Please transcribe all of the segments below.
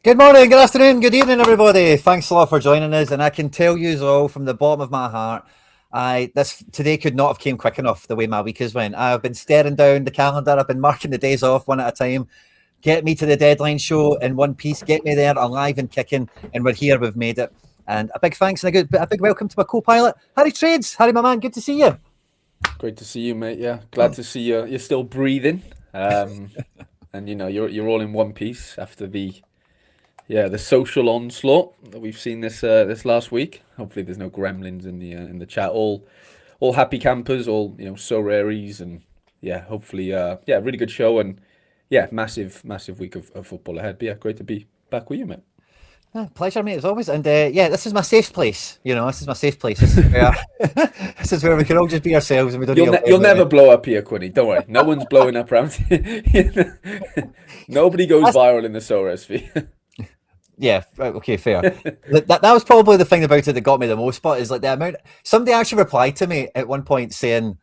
Good morning, good afternoon, good evening, everybody. Thanks a lot for joining us, and I can tell you all from the bottom of my heart, I this today could not have came quick enough the way my week has went. I've been staring down the calendar. I've been marking the days off one at a time. Get me to the deadline show in one piece. Get me there alive and kicking, and we're here. We've made it. And a big thanks and a big welcome to my co-pilot, Harry Trades. Harry, my man, good to see you. Great to see you, mate. Yeah, glad to see you. You're still breathing, and you're all in one piece after the social onslaught that we've seen this last week. Hopefully, there's no gremlins in the chat. All happy campers, all Sorares, and yeah, hopefully, really good show and yeah, massive week of football ahead. But yeah, great to be back with you, mate. Pleasure, mate, as always. And yeah, this is my safe place. This is my safe place. This is where, this is where we can all just be ourselves and we don't need You'll never blow up here, Quinny. Don't worry. No one's blowing up around here. Nobody goes viral in the Sorare sphere. Yeah, okay, fair. that was probably the thing about it that got me the most. But is like the amount. Somebody actually replied to me at one point saying,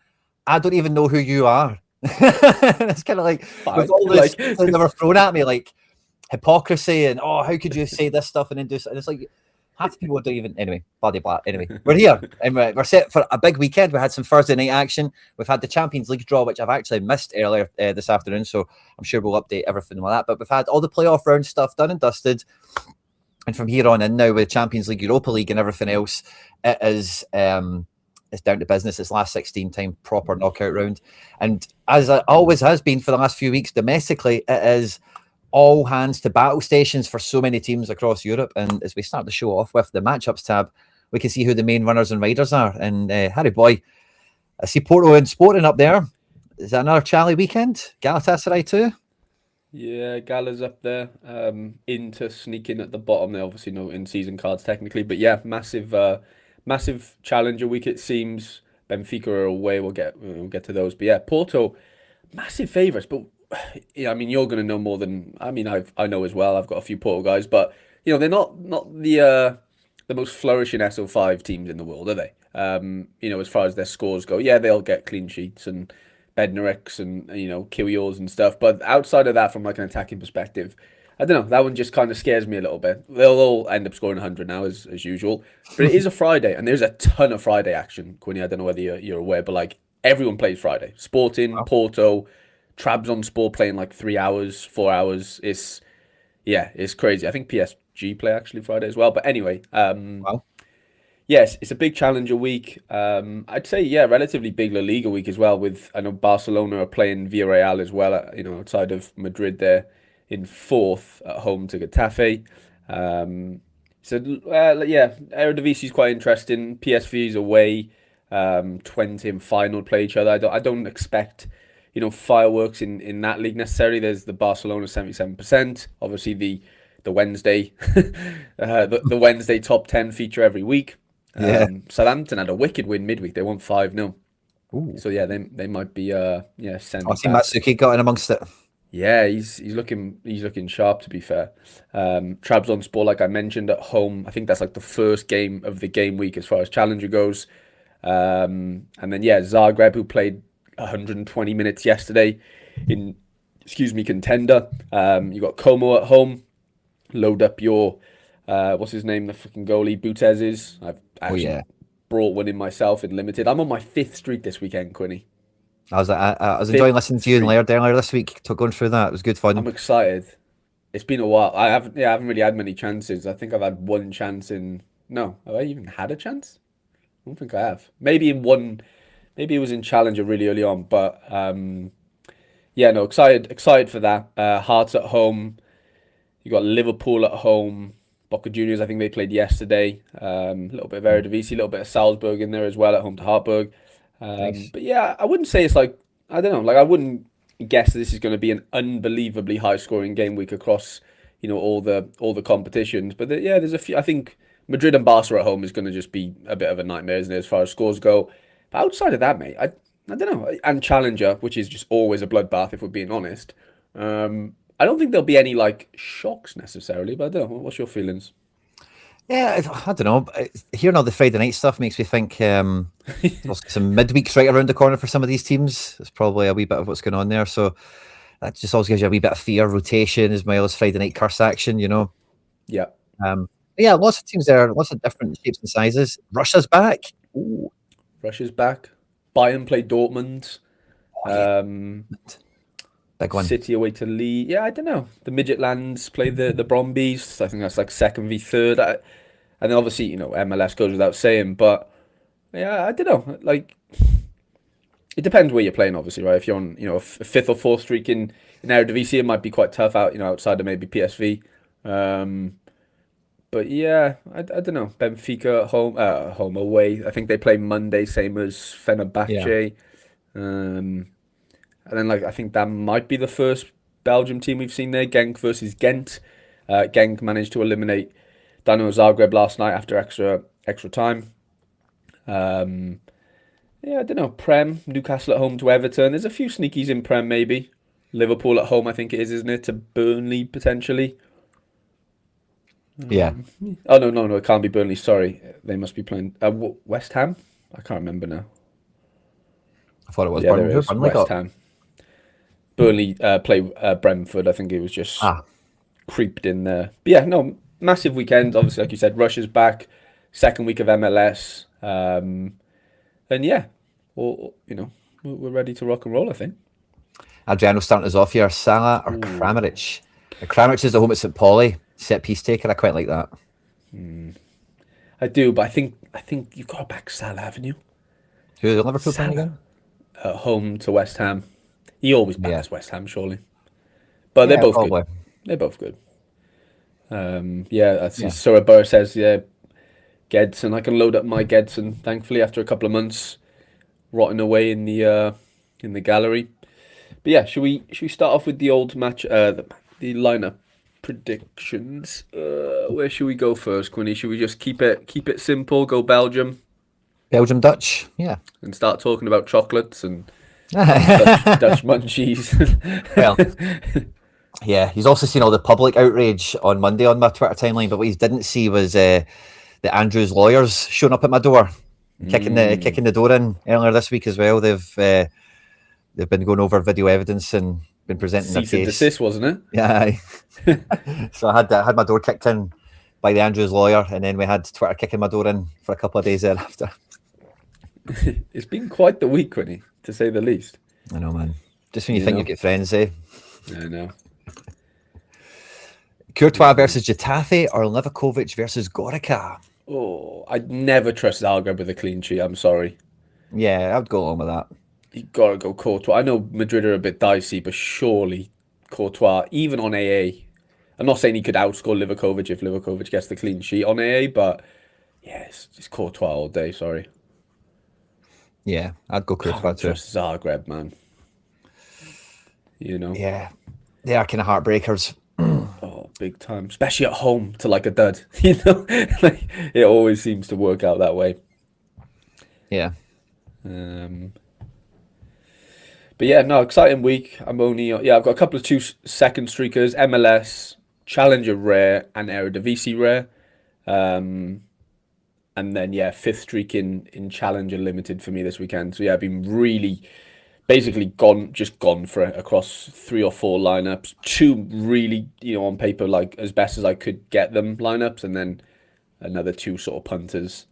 "I don't even know who you are." It's kind of like with all this that they were thrown at me, like hypocrisy and how could you say this stuff and then do something? It's like half the people don't even. Anyway, bloody blah. Anyway, we're here and we're set for a big weekend. We had some Thursday night action. We've had the Champions League draw, which I've actually missed earlier this afternoon, so I'm sure we'll update everything like that. But we've had all the playoff round stuff done and dusted. And from here on in now with Champions League, Europa League and everything else, it is it's down to business. It's last 16 time proper knockout round. And as it always has been for the last few weeks domestically, it is all hands to battle stations for so many teams across Europe. And as we start the show off with the matchups tab, we can see who the main runners and riders are. And Harry boy, I see Porto and Sporting up there. Is that another Charlie weekend? Galatasaray too? Yeah, Gala's up there. Inter sneaking at the bottom. They obviously no in-season cards technically, but yeah, massive challenger week it seems. Benfica are away. We'll get to those, but yeah, Porto, massive favourites. But yeah, I mean, you're going to know more than I know as well. I've got a few Porto guys, but they're not the most flourishing SO5 teams in the world, are they? As far as their scores go, yeah, they'll get clean sheets and Bednareks and Kyrgios and stuff. But outside of that, from like an attacking perspective, I don't know. That one just kind of scares me a little bit. They'll all end up scoring 100 now as usual. But it is a Friday, and there's a ton of Friday action. Quinny, I don't know whether you're aware, but like everyone plays Friday. Sporting, Porto, Trabzonspor playing like 3 hours, 4 hours. It's crazy. I think PSG play actually Friday as well. But anyway, Wow. yes, it's a big challenger week. I'd say, yeah, relatively big La Liga week as well. I know Barcelona are playing Villarreal as well. Outside of Madrid, they're in fourth at home to Getafe. Yeah, Eredivisie is quite interesting. PSV is away. 20 and final play each other. I don't expect fireworks in that league necessarily. There's the Barcelona 77%. Obviously the Wednesday the Wednesday top 10 feature every week. Yeah. Southampton had a wicked win midweek. They won 5-0. Ooh. So yeah, they might be sending I see back. Matsuki got in amongst it. Yeah, he's looking sharp to be fair. Trabzonspor, like I mentioned, at home. I think that's like the first game of the game week as far as challenger goes. And then yeah, Zagreb, who played 120 minutes yesterday in contender. You got Como at home. Load up your what's his name? The freaking goalie, Butez's. I've actually brought one in myself in limited. I'm on my 5th streak this weekend, Quinny. I was enjoying listening to you and Laird earlier this week, going through that. It was good fun. I'm excited. It's been a while. I haven't really had many chances. I think I've had one chance in. No, have I even had a chance? I don't think I have. Maybe it was in Challenger really early on, but excited for that. Hearts at home. You got Liverpool at home. Boca Juniors, I think they played yesterday. A little bit of Eredivisie, a little bit of Salzburg in there as well at home to Hartberg. Nice. But yeah, I wouldn't say it's like, I don't know, like I wouldn't guess this is going to be an unbelievably high scoring game week across, all the competitions. But yeah, there's a few. I think Madrid and Barca at home is going to just be a bit of a nightmare, isn't it, as far as scores go. But outside of that, mate, I don't know. And Challenger, which is just always a bloodbath if we're being honest. I don't think there'll be any like shocks necessarily, but I don't know. What's your feelings? Yeah, I don't know. Hearing all the Friday night stuff makes me think there's some midweeks right around the corner for some of these teams. It's probably a wee bit of what's going on there. So that just always gives you a wee bit of fear, rotation, as well as Friday night curse action, Yeah. Yeah, lots of teams there, lots of different shapes and sizes. Russia's back. Ooh, Russia's back. Bayern play Dortmund. oh yeah, Um, big one. City away to Leeds. Yeah, I don't know. The midget lands play the Brombies. I think that's like second v third. And then obviously, MLS goes without saying. But yeah, I don't know. Like, it depends where you're playing, obviously, right? If you're on, a fifth or fourth streak in Eredivisie, it might be quite tough out, outside of maybe PSV. But yeah, I don't know. Benfica home away. I think they play Monday, same as Yeah, Fenerbahce. Um, and then I think that might be the first Belgium team we've seen there. Genk versus Ghent. Genk managed to eliminate Dynamo Zagreb last night after extra time. Um, yeah, I don't know. Prem, Newcastle at home to Everton. There's a few sneakies in Prem maybe. Liverpool at home, I think it is, isn't it? To Burnley potentially. yeah. Oh no, it can't be Burnley. Sorry, they must be playing West Ham. I can't remember now. I thought it was Yeah, there Burnley. it Who is. Burnley West got? Ham. Burnley play Brentford. I think it was just Ah, creeped in there. But yeah, no, massive weekend. Obviously, like you said, Russia's back. Second week of MLS. And yeah, we're ready to rock and roll, I think. Adriano starting us off here. Salah or Ooh. Kramaric? Kramaric is the home at St. Pauli. Set piece taker. I quite like that. I do, but I think you've got to back Salah, haven't you? Who's the Liverpool playing Salah again? at home to West Ham. He always Yeah, backs West Ham, surely. But they're yeah, both good. probably. They're both good. Yeah, that's Yeah, Sorare says, yeah, Gedson. I can load up my Gedson, thankfully, after a couple of months rotting away in the gallery. But yeah, should we start off with the old match, the lineup predictions? Where should we go first, Quinny? Should we just keep it simple, go Belgium, Belgium Dutch. Yeah. and start talking about chocolates and Dutch munchies? Well, yeah, he's also seen all the public outrage on Monday on my Twitter timeline, but what he didn't see was the Andrews lawyers showing up at my door, kicking the door in earlier this week as well. They've been going over video evidence and been presenting their Cease and case. desist, wasn't it? Yeah, so I had my door kicked in by the Andrews lawyer, and then we had Twitter kicking my door in for a couple of days thereafter. It's been quite the week, Quinny, to say the least. I know, man. Just when you You think know? you've got friends, eh? I know. Courtois versus Getafe or Livakovic versus Gorica? Oh, I'd never trust Zagreb with a clean sheet. I'm sorry. Yeah, I'd go along with that. You gotta go Courtois. I know Madrid are a bit dicey, but surely Courtois, even on AA. I'm not saying he could outscore Livakovic if Livakovic gets the clean sheet on AA, but yeah, it's Courtois all day. Sorry, Yeah, I'd go Courtois can't too. trust Zagreb, man. You know, Yeah, they are kind of heartbreakers. oh, big time, especially at home to like a dud. Like it always seems to work out that way. Yeah, Um, But yeah, no, exciting week. I've got a couple of second streakers, MLS, Challenger Rare, and Eredivisie Rare. Um, and then yeah, fifth streak in Challenger Limited for me this weekend. So yeah, I've been really basically gone for it across three or four lineups. Two really, on paper like as best as I could get them lineups, and then another two sort of punters.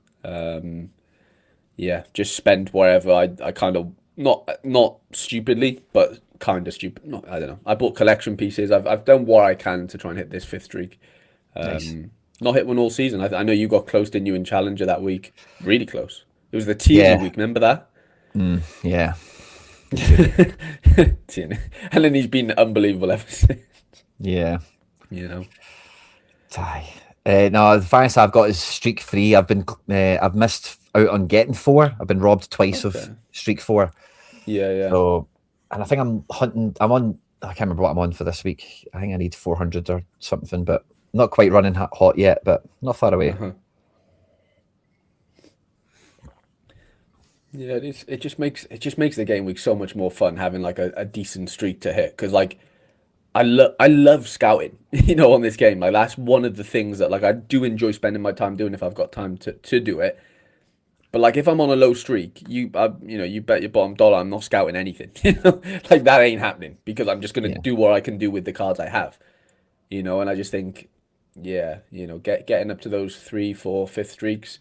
Yeah, just spent wherever I kind of not stupidly, but kind of stupid. Not, I don't know. I bought collection pieces. I've done what I can to try and hit this fifth streak. nice. Not hit one all season. I know you got close, didn't you, in Challenger that week? Really close. It was the Tierney Yeah, week. Remember that? yeah, Tierney, and then he's been unbelievable ever since. yeah. You know. Aye. No, the finest I've got is streak 3. I've missed out on getting 4. I've been robbed twice Okay. of streak 4. Yeah, yeah. So, and I think I'm hunting. I can't remember what I'm on for this week. I think I need 400 or something, but not quite running hot yet, but not far away. Uh-huh. Yeah, it just makes the game week so much more fun having like a decent streak to hit because like I love scouting, on this game. Like that's one of the things that like I do enjoy spending my time doing if I've got time to do it. But like if I'm on a low streak, you bet your bottom dollar I'm not scouting anything. Like that ain't happening because I'm just gonna Yeah, do what I can do with the cards I have. And I just think Yeah, getting up to those three, four, fifth streaks,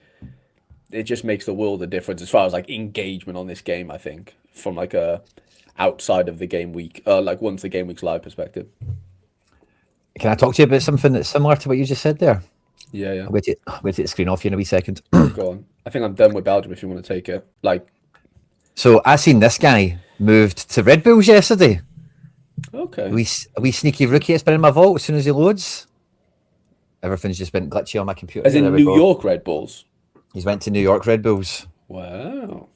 it just makes the world of difference as far as like engagement on this game, I think, from like a outside of the game week, like once the game week's live perspective. Can I talk to you about something that's similar to what you just said there? Yeah, yeah. I'll wait to take the screen off you in a wee second. Go on. I think I'm done with Belgium if you want to take it. Like, So I seen this guy moved to Red Bulls yesterday. okay. A wee sneaky rookie that's been in my vault as soon as he loads. Everything's just been glitchy on my computer. As Here, there in we New go. York Red Bulls. He's went to New York Red Bulls. Wow.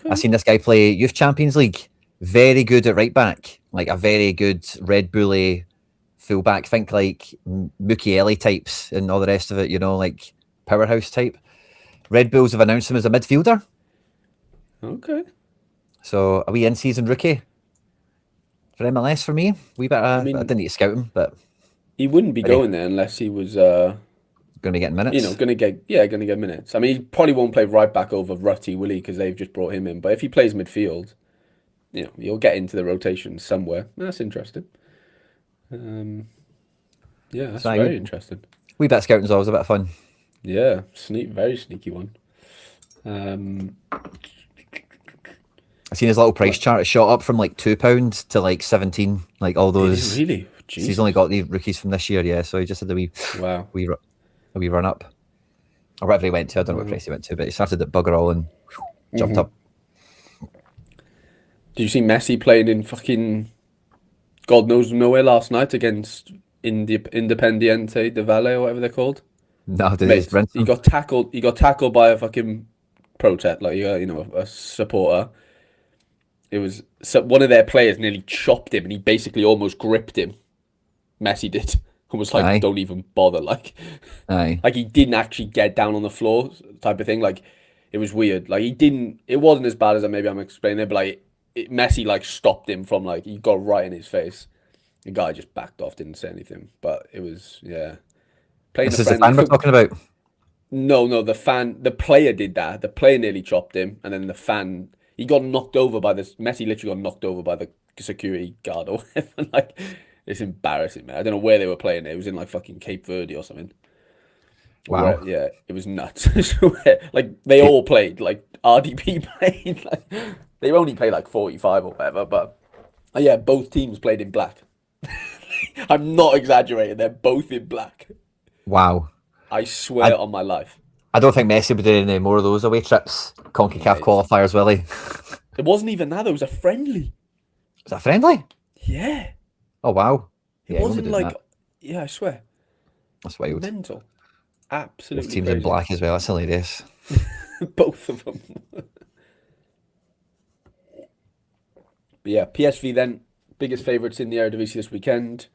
I Okay. seen this guy play Youth Champions League. Very good at right back, like a very good Red Bully fullback. Think like Mukiele types and all the rest of it. Like powerhouse type. Red Bulls have announced him as a midfielder. Okay. So a wee in-season rookie for MLS for me. I I mean, didn't need to scout him, but he wouldn't be ready. going there unless he was, Going to be getting minutes. gonna get minutes. I mean, he probably won't play right back over Rutty, will he? Because they've just brought him in. But if he plays midfield, he'll get into the rotation somewhere. That's interesting. Yeah, that's So very interesting. wee bit of scouting's always a bit of fun. Yeah, very sneaky one. Um, I seen his little price but chart. It shot up from like £2 to like 17. Like all did he those. really? So he's only Jesus. got the rookies from this year, yeah. So he just had Wow. a wee run up, or whatever he went to. I don't know what Wow. price he went to, but he started at bugger all and jumped hmm up. Did you see Messi playing in fucking God knows nowhere last night against Independiente de Valle or whatever they're called? No, did he just Mate, rinse he him? got tackled. He got tackled by a fucking protest, like a supporter. It was one of their players nearly chopped him, and he basically almost gripped him. Messi did, and was like, Aye, "Don't even bother." Like, aye. like he didn't actually get down on the floor, type of thing. Like, it was weird. Like he didn't. It wasn't as bad as maybe I'm explaining it, but like Messi like stopped him from like he got right in his face. The guy just backed off, didn't say anything. But it was playing a This is the friendly. fan we're talking about. No, the player did that. The player nearly chopped him, and then the fan, he got knocked over by this. Messi literally got knocked over by the security guard or whatever. Like, it's embarrassing, man. I don't know where they were playing it. It was in like fucking Cape Verde or something. Or Wow. where, yeah, it was nuts. I swear. Like, they all played. Like, RDP played. Like, they only played like 45 or whatever, but yeah, both teams played in black. I'm not exaggerating. They're both in black. Wow. I I, swear on my life. I don't think Messi would do any more of those away trips. CONCACAF Mate. qualifiers, will he? It wasn't even that. It was a friendly. Is that friendly? Yeah. Oh, wow. It Yeah, he won't be wasn't doing like, that. yeah, I swear. That's wild. Mental. Both Absolutely teams in crazy. black as well. That's hilarious. Both of them. But yeah, PSV then, biggest favourites in the Eredivisie this weekend.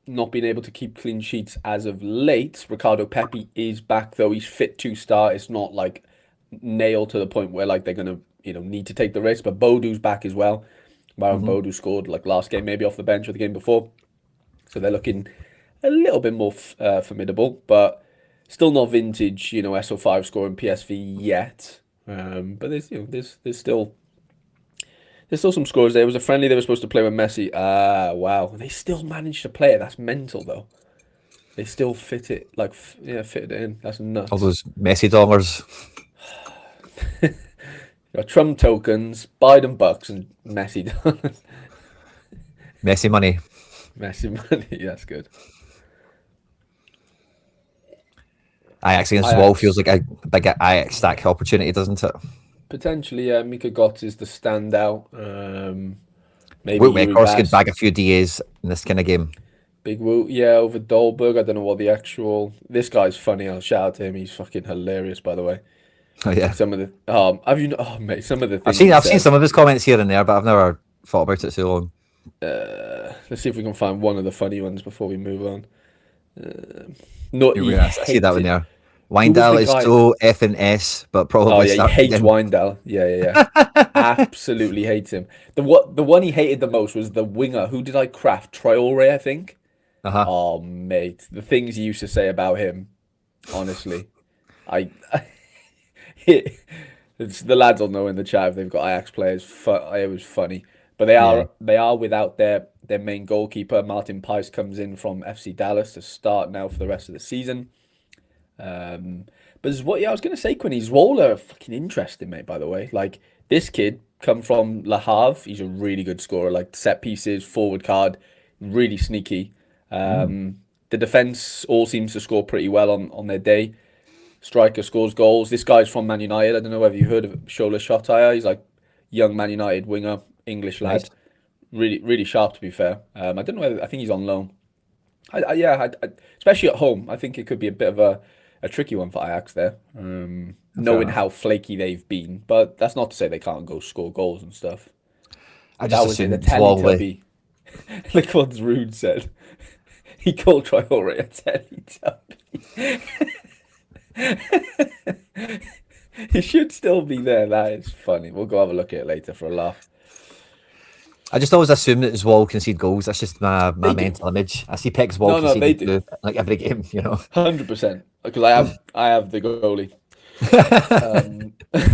Not being able to keep clean sheets as of late. Ricardo Pepi is back though. He's fit to start. It's not like nailed to the point where like they're gonna need to take the risk. But Bodu's back as well. Myron hmm Bodu scored like last game, maybe off the bench or the game before. So they're looking a little bit more formidable, but still not vintage, SO5 scoring PSV yet. But there's still some scores there. It was a friendly they were supposed to play with Messi. Ah, wow. They still managed to play it. That's mental though. They still fit it fitted it in. That's All nuts. those Messi dollars. Got Trump tokens, Biden bucks, and Messi dollars. Messi money. Messi money. That's good. Ajax against Wall feels Ajax. like a big Ajax stack opportunity, doesn't it? Potentially, yeah, Mika Götze is the standout. Maybe Wout Yuri Weghorst could Bass. bag a few DAs in this kind of game. Big Woot, yeah, over Dolberg. I don't know what the actual. This guy's funny. I'll shout out to him. He's fucking hilarious, by the way. Oh Like yeah, some of the have you? Oh mate, some of the I've things seen he I've seen some says. of his comments here and there, but I've never thought about it so long. Let's see if we can find one of the funny ones before we move on. No, Here he we are. I see that hates one it. there. Who was the Windal is guy? so effing S, but Oh probably yeah, he starts hates again. Windal. Yeah, yeah, yeah. Absolutely hates him. The one he hated the most was the winger. Who did I craft? Traore, I think. Uh-huh. Oh mate, the things he used to say about him. Honestly, I it's, the lads will know in the chat if they've got Ajax players. It was funny, but Yeah. they are without their main goalkeeper. Martin Pais comes in from FC Dallas to start now for the rest of the season. Um, but as what yeah, I was gonna say, Quinny, Zola, fucking interesting, mate. By the way, like this kid come from Le Havre. He's a really good scorer, like set pieces, forward card, really sneaky. Mm, The defense all seems to score pretty well on their day. Striker scores goals. This guy's from Man United. I don't know whether you heard of Shola Shotaya. He's like young Man United winger, English nice. lad. Really sharp to be fair. I don't know whether I think he's on loan. Yeah, especially at home, I think it could be a bit of a tricky one for Ajax there. Fair Knowing enough. how flaky they've been, but that's not to say they can't go score goals and stuff. I That just was it. The assumed Wally. Teletubby. Look what Rude said. He called Traore a Teletubby. He should still be there. That is funny. We'll go have a look at it later for a laugh. I just always assume that Wall concede goals. That's just my They do. mental image. I see Peck's Wall No, they conceding do. to like every game, you know. 100%. Because I have the goalie.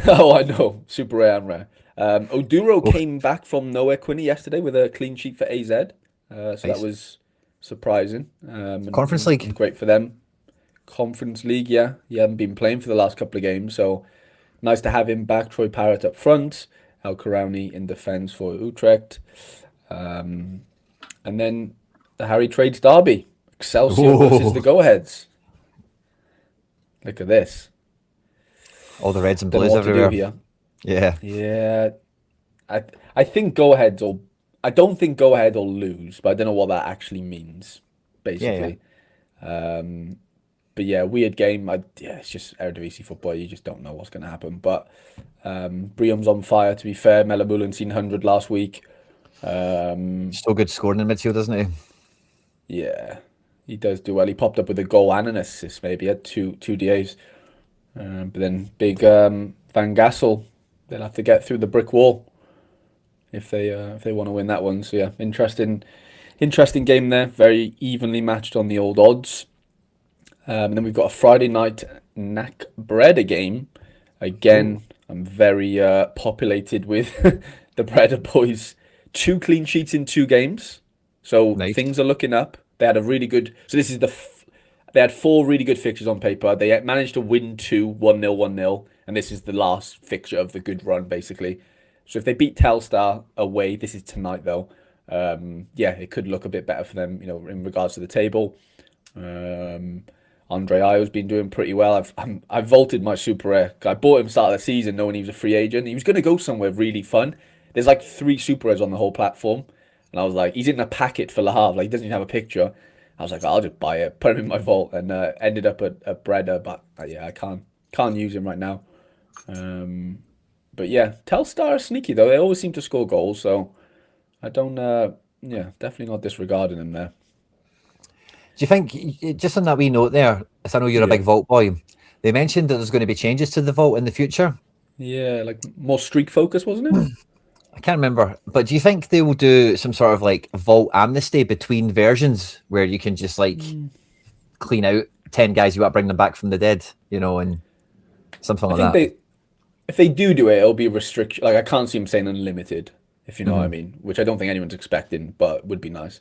Oh, I know. Super rare and rare. Oduro Oof, came back from nowhere, Quinny, yesterday with a clean sheet for AZ. So that nice. was surprising Conference and League. great for them. Conference League, yeah. He hadn't been playing for the last couple of games, so nice to have him back. Troy Parrott up front, El Karauni in defence for Utrecht. Um, and then the Harry Trades derby, Excelsior versus the Oh, Go-Aheads. Look at this. all the reds and Don't know blues what to do everywhere. here. Yeah. Yeah, I I think go aheads will. I don't think go ahead will lose, but I don't know what that actually means, Yeah, yeah. basically. Um, but yeah, weird game. Yeah, it's just Eredivisie football. You just don't know what's going to happen. But Briom's on fire. To be fair, Melamulan seen 100 last week. Um, Still good scoring in midfield, isn't he? yeah, he does do well. He popped up with a goal and an assist. Maybe had two DAs. But then big Van Gassel. They'll have to get through the brick wall if they want to win that one. So yeah, interesting game there. Very evenly matched on the old odds. And then we've got a Friday night Knack Breda game. Ooh, Again, I'm very populated with the Breda boys. Two clean sheets in two games, so nice. things are looking up. They had a really good. So this is they had four really good fixtures on paper. They managed to win two, 1-0, 1-0, and this is the last fixture of the good run, basically. So if they beat Telstar away, this is tonight though. Yeah, it could look a bit better for them, in regards to the table. Um, Andre Io's been doing pretty well. I've vaulted my super rare. I bought him start of the season knowing he was a free agent. He was going to go somewhere really fun. There's like three super rares on the whole platform, and I was like, he's in a packet for Le Havre. Like he doesn't even have a picture. I was like, I'll just buy it, put him in my vault, and ended up at Breda. But yeah, I can't use him right now. Um, but yeah, Telstar are sneaky though. They always seem to score goals, so I don't. Yeah, definitely not disregarding them there. Do you think, just on that wee note there, as I know you're a Yeah. big vault boy, they mentioned that there's going to be changes to the vault in the future? Yeah, like more streak focus, wasn't it? I can't remember, but do you think they will do some sort of like vault amnesty between versions where you can just like clean out 10 guys you want to bring them back from the dead, and something I like think that? if they do it, it'll be restriction. Like I can't see them saying unlimited, if you know what I Hmm. mean, which I don't think anyone's expecting, but would be nice.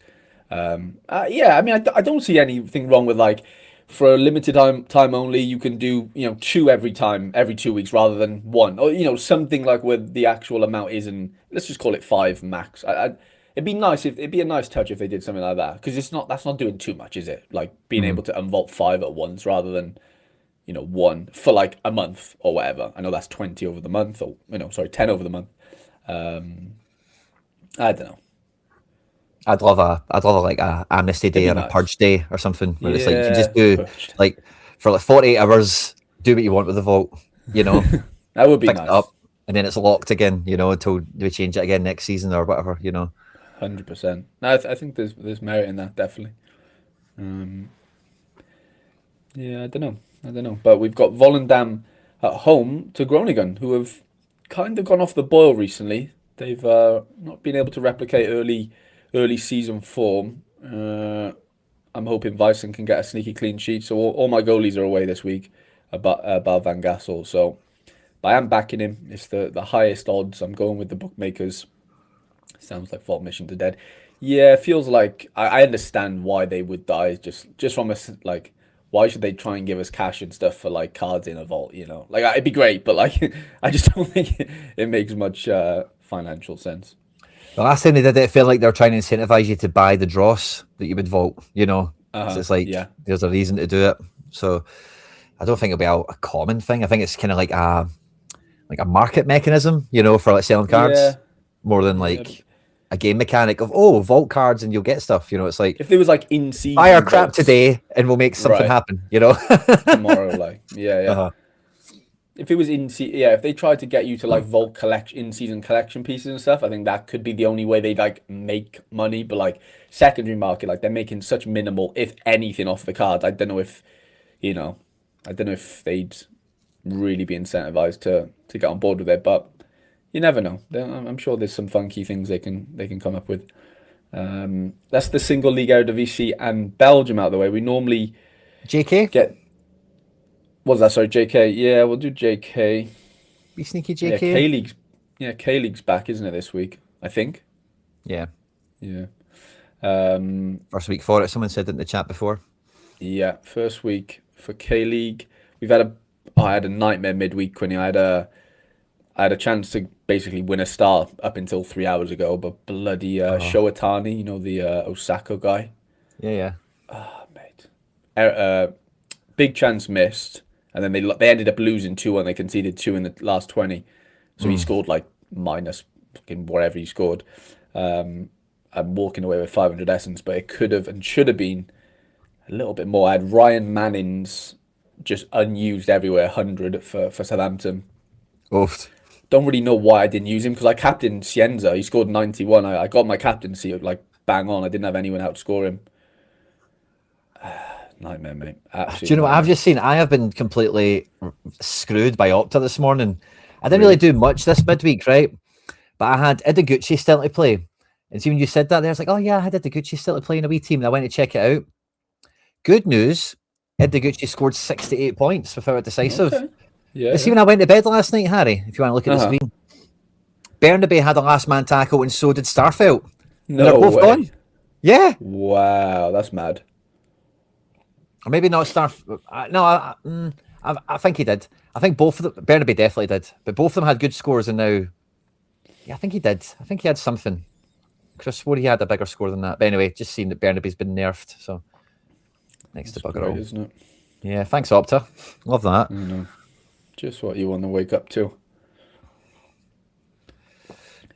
Yeah, I mean, I don't see anything wrong with like for a limited time only, you can do two every 2 weeks rather than one, or something like where the actual amount isn't. Let's just call it five max. It'd be nice if it'd be a nice touch if they did something like that because that's not doing too much, is it? Like being Hmm. able to unvault five at once rather than one for like a month or whatever. I know that's 20 over the month, or sorry, 10 over the month. Um, I don't know. I'd love like a amnesty It'd day be or a nice. purge day or something where it's like you can just Yeah, do pushed. like for like 48 hours, do what you want with the vault, you know, That would be fix it up, nice. and then it's locked again, until we change it again next season or whatever. 100%. No, I think there's merit in that definitely. Um, yeah, I don't know. But we've got Volendam at home to Groningen, who have kind of gone off the boil recently. They've not been able to replicate early season form. I'm hoping Vyson can get a sneaky clean sheet. So all my goalies are away this week, about Van Gassel. So but I am backing him. It's the highest odds. I'm going with the bookmakers. Sounds like Vault Missions are dead. Yeah, it feels like I understand why they would die. Just from like, why should they try and give us cash and stuff for like cards in a vault? You know, like it'd be great, but like I just don't think it makes much financial sense. The last time they did it, it felt like they were trying to incentivize you to buy the dross that you would vault, you know, because it's like Yeah, there's a reason to do it. So I don't think it'll be a common thing. I think it's kind of like a market mechanism, you know, for like selling yeah, cards more than yeah. like a game mechanic of vault cards and you'll get stuff. You know, it's like If there was like in buy our season crap vaults, today and we'll make something right? happen. You know. Tomorrow, like yeah. uh-huh. If it was yeah, if they tried to get you to like vault collect in season collection pieces and stuff, I think that could be the only way they'd like make money. But like secondary market, like they're making such minimal, if anything, off the cards. I don't know if you know, I don't know if they'd really be incentivized to get on board with it. But you never know. I'm sure there's some funky things they can come up with. That's the single league Eredivisie and Belgium out of the way. We normally JK, get what's that? Sorry, JK. Yeah, we'll do JK. be sneaky Yeah, JK. K League's K League's back, isn't it, this week? I think. Yeah, Yeah. Um, first week for it. Someone said it in the chat before. yeah, first week for K League. We've had a I had a nightmare midweek, Quinny. I had a chance to basically win a star up until 3 hours ago, but bloody Oh, Shoatani, you know the Osaka guy. yeah, yeah. Oh, mate. Big chance missed, and then they ended up losing 2-1. They conceded two in the last 20. So he Mm. scored like minus fucking whatever he scored. I'm walking away with 500 essence, but it could have and should have been a little bit more. I had Ryan Manning's just unused everywhere, 100 for Southampton. Oofed. Don't really know why I didn't use him because I captained Cienza. He scored 91. I got my captaincy like bang on. I didn't have anyone outscore him. Nightmare, mate. Do you Absolute know what I've nightmare. just seen? I have been completely screwed by Opta this morning. I didn't really Really? do much this midweek, right? But I had Idaguchi still to play. And see, when you said that, there, I was like, oh, yeah, I had Idaguchi still to play in a wee team. And I went to check it out. Good news. Idaguchi scored 68 points without a decisive. Okay. Yeah, But see, yeah. when I went to bed last night, Harry, if you want to look at the Uh-huh. screen, Bernabe had a last man tackle and so did Starfelt. And they're No both way. gone. Yeah. Wow, that's mad. Or maybe not Starf. No, I think he did. I think both of them, Bernabe definitely did. But both of them had good scores and now, yeah, I think he did. I think he had something. Chris swore he had a bigger score than that. But anyway, just seen that Bernabe's been nerfed. So next to That's bugger great, all. isn't it? Yeah, thanks, Opta. Love that. I know. Just what you want to wake up to.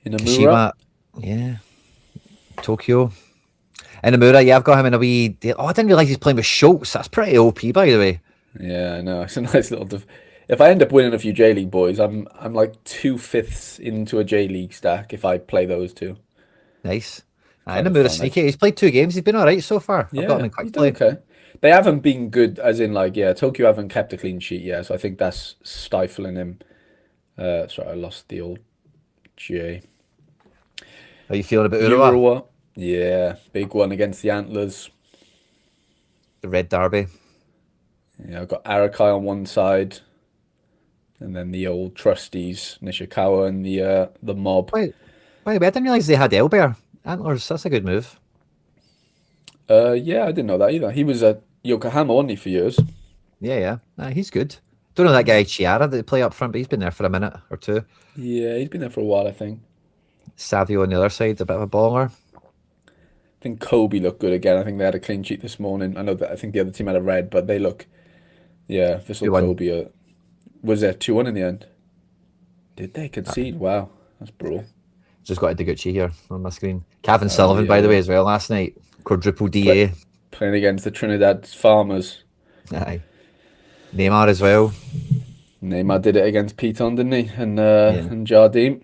Inamura? Kashiwa, yeah. Tokyo. Inamura, yeah, I've got him in a wee deal. Oh, I didn't realise he's playing with Schultz. That's pretty OP, by the way. Yeah, I know. It's a nice little. If I end up winning a few J League boys, I'm like 2/5 into a J League stack if I play those two. Nice. Kind of Inamura fun. sneaky. He's played 2 games. He's been all right so far. I've got him Yeah, in quick he's done play. okay. They haven't been good, as in like yeah, Tokyo haven't kept a clean sheet yet, so I think that's stifling him. Sorry, I lost the old J. How are you feeling about Urawa? Urawa, yeah, big one against the Antlers. The Red Derby. Yeah, I've got Arakai on one side, and then the old trustees, Nishikawa and the mob. By, by the way, I didn't realise they had Elbear. Antlers, that's a good move. Yeah, I didn't know that either. He was at Yokohama only for years. Yeah, yeah. He's good. Don't know that guy Chiara that they play up front, but he's been there for a minute or two. Yeah, he's been there for a while, I think. Savio on the other side, a bit of a baller. I think Kobe looked good again. I think they had a clean sheet this morning. I know that I think the other team had a red, but they look, yeah, Vissel 2-1. Kobe was there 2-1 in the end. Did they concede? Wow, that's brutal. Just got Degucci here on my screen. Cavan Oh Sullivan, yeah, by the way, yeah. as well last night. Quadruple Play, DA. playing against the Trinidad Farmers. Aye. Neymar as well. Neymar did it against Piton, didn't he? And Yeah. and Jardim.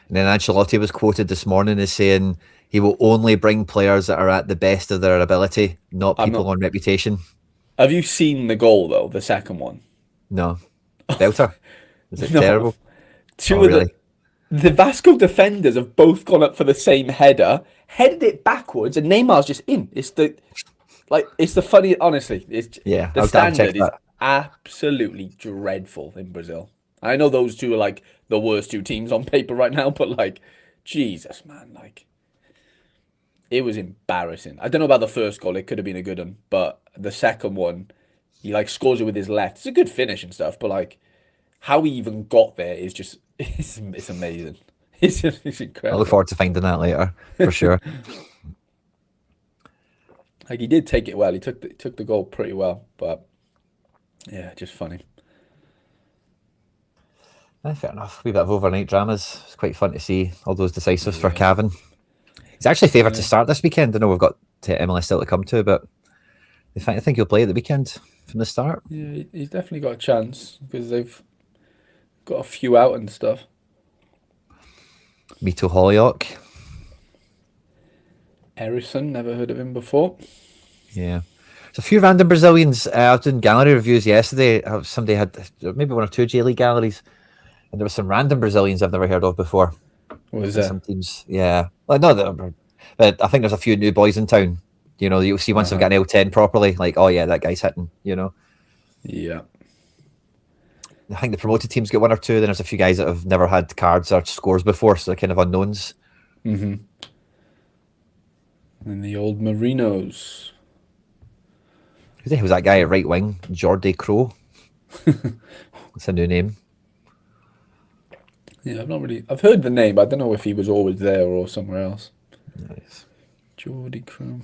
And then Ancelotti was quoted this morning as saying he will only bring players that are at the best of their ability, not I'm people not. on reputation. Have you seen the goal though? The second one. No. Belter. Is it No, terrible? Oh, two of really? the Vasco defenders have both gone up for the same header, headed it backwards, and Neymar's just in. It's the funny. Honestly, it's Yeah, the I'll check standard is that. absolutely dreadful in Brazil. I know those two are like the worst two teams on paper right now, but like, Jesus, man, like it was embarrassing. I don't know about the first goal; it could have been a good one, but the second one, he like scores it with his left. It's a good finish and stuff, but like how he even got there is just it's amazing. It's I look incredible. forward to finding that later for sure. Like he did take it well. He took the goal pretty well, but yeah, just funny. Fair enough. A wee bit of overnight dramas. It's quite fun to see all those decisives for Yeah, Cavan. He's actually favoured to yeah, start this weekend. I know we've got to MLS still to come to, but I think he'll play at the weekend from the start. yeah. He's definitely got a chance because they've got a few out and stuff. Mito Hollyoak. Erison, never heard of him before. Yeah. There's a few random Brazilians. I was doing gallery reviews yesterday. Somebody had maybe one or two J League galleries, and there were some random Brazilians I've never heard of before. What was And that? some teams, yeah. Well, no, but I think there's a few new boys in town. You'll see once they've Uh-huh. got an L10 properly, like, oh yeah, that guy's hitting. Yeah. I think the promoted teams get one or two. Then there's a few guys that have never had cards or scores before, so they're kind of unknowns. Mm-hmm. And the old Marinos. Who was that guy at right wing? Jordi Crow. That's a new name. Yeah, I've heard the name, but I don't know if he was always there or somewhere else. Nice. Geordie Crumb.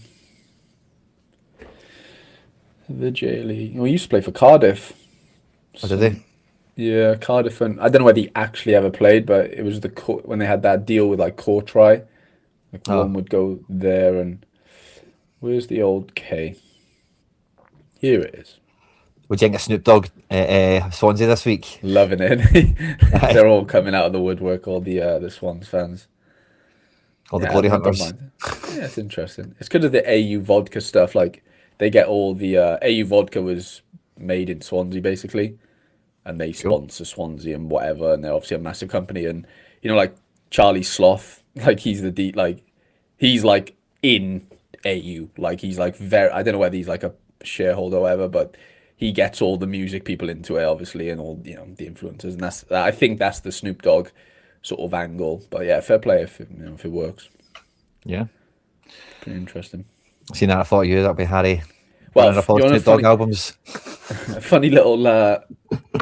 The J League. Well, he used to play for Cardiff. What did they? Some Yeah, Cardiff, and I don't know whether he actually ever played, but it was when they had that deal with like Courtrai, like Oh, one would go there, and where's the old K? Here it is. would you think of Snoop Dogg Swansea this week? Loving it. Aye. They're all coming out of the woodwork, all the Swans fans. All the Yeah, glory don't hunters. mind. Yeah, it's interesting. It's because of the AU vodka stuff. Like they get all the AU vodka was made in Swansea basically, and they Cool. sponsor Swansea and whatever, and they're obviously a massive company. And like Charlie Sloth, like he's like in AU, like he's like very. I don't know whether he's like a shareholder or whatever, but he gets all the music people into it, obviously, and all the influencers, and I think that's the Snoop Dogg sort of angle. But yeah, fair play if it works. Yeah. Pretty interesting. Seen that, I thought you, that'd be Harry Well, running up all you want a Snoop Dogg funny, albums. a funny little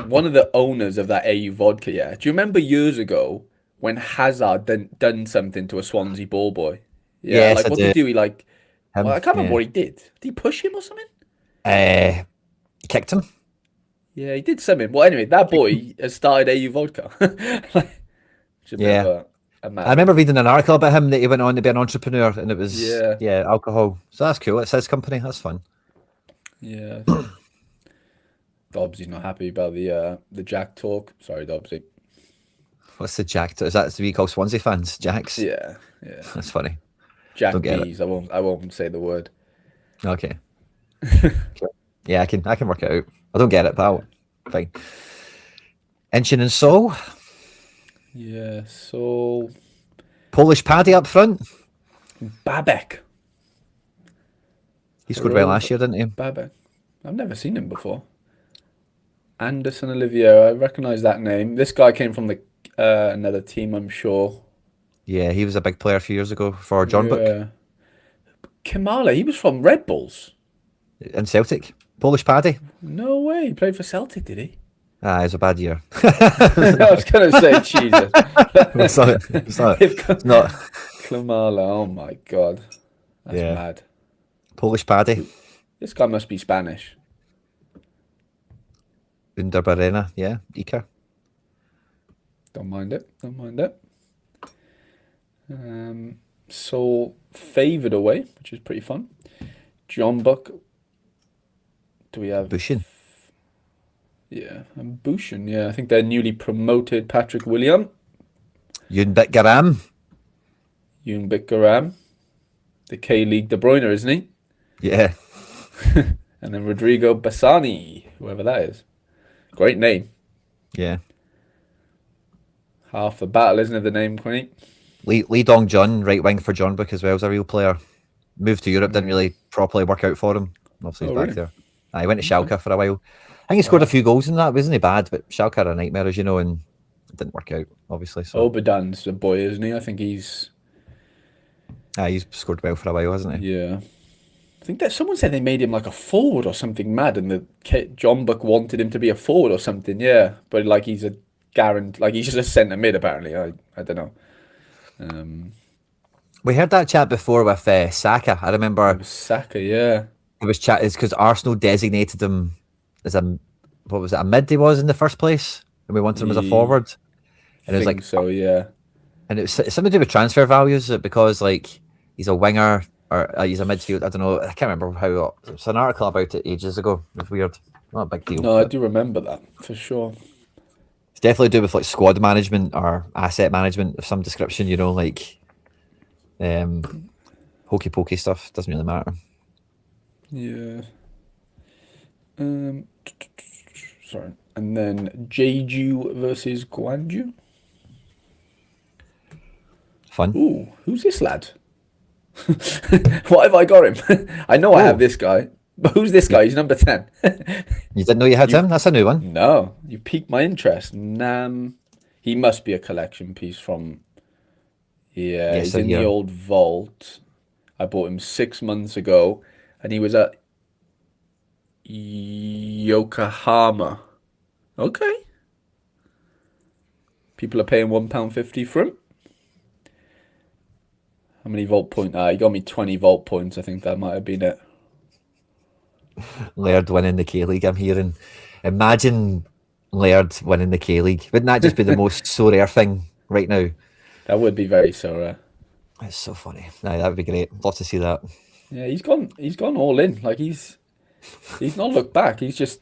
one of the owners of that AU vodka. Yeah, do you remember years ago when Hazard done something to a Swansea ball boy? Yeah, Yes, like I what did he do. do? He like, well, Him, I can't remember yeah. what he did. Did he push him or something? Uh, Kicked him. Yeah, he did something. Well, anyway, that boy has started AU vodka. Like, it's a bit of Yeah. a I madman. remember reading an article about him that he went on to be an entrepreneur, and it was, Yeah, yeah, alcohol. So that's cool. It's his company. That's fun. yeah. Dobbsy's not happy about the Jack talk. Sorry, Dobbsy. What's the Jack? Is that what we call Swansea fans? Jacks? Yeah, yeah. That's funny. Don't Jack get it. B's. I won't say the word. Okay. Cool. Yeah, I can work it out. I don't get it, but fine. Inchin and Sol. Yeah, so Polish Paddy up front. Babek. He scored well last Robert year, didn't he? Babek. I've never seen him before. Anderson Olivier. I recognize that name. This guy came from the another team, I'm sure. Yeah, he was a big player a few years ago for John Book Yeah. Kamala, he was from Red Bulls. in Celtic. Polish Paddy. No way. He played for Celtic, did he? Ah, it was a bad year. I was gonna say Jesus. it's not. It's not. If It's not. Kamala, oh my God. That's Yeah, mad. Polish Paddy. This guy must be Spanish. Under Barena. Yeah, Iker. Don't mind it. Don't mind it. So favored away, which is pretty fun. John Buck. Do we have? Bushin. Yeah, and Bushin. Yeah, I think they're newly promoted Patrick William, Yunbek Garam. Yoonbik Garam, the K League De Bruyne, isn't he? Yeah. And then Rodrigo Bassani, whoever that is. Great name. Yeah. Half the battle, isn't it? The name, Quinny? Lee Dong Jun, right wing for John Book as well, is a real player. Moved to Europe, didn't really properly work out for him. Obviously, Oh, he's back really? there. He went to Okay. Schalke for a while. I think he scored a few goals in that. Wasn't he bad? But Schalke are a nightmare, as you know, and it didn't work out, obviously. So Obadan's a boy, isn't he? I think he's he's scored well for a while, hasn't he? yeah. I think that someone said they made him like a forward or something mad, and John Buck wanted him to be a forward or something. Yeah, but like he's a guarantee, like he's just a centre mid apparently. I don't know. We heard that chat before with Saka. I remember It was Saka, yeah. it was chat. It's because Arsenal designated him as what was it, a mid he was in the first place, and we wanted him as a forward. And it was like, so, yeah. and it's something to do with transfer values. Is it because like he's a winger or he's a midfield? I don't know. I can't remember how. It's an article about it ages ago. It was weird. Not a big deal. No, I do remember that for sure. It's definitely to do with like squad management or asset management of some description. You know, like hokey pokey stuff. Doesn't really matter. Yeah. Sorry. And then Jeju versus Guangzhou. Fun. Ooh, who's this lad? What have I got him? I know I have this guy, but who's this guy? He's number 10. You didn't know you had him? That's a new one. No, you piqued my interest. Nam. He must be a collection piece from. Yeah, Yes, he's so in yeah. the old vault. I bought him 6 months ago, and he was at Yokohama. Okay. People are paying £1.50 for him. How many vault points? He got me 20 vault points. I think that might have been it. Laird winning the K League. I'm hearing. Imagine Laird winning the K League. Wouldn't that just be the most Sorare thing right now? That would be very Sorare. It's so funny. Nah, that would be great. Love to see that. Yeah, he's gone all in. Like he's not looked back. He's just.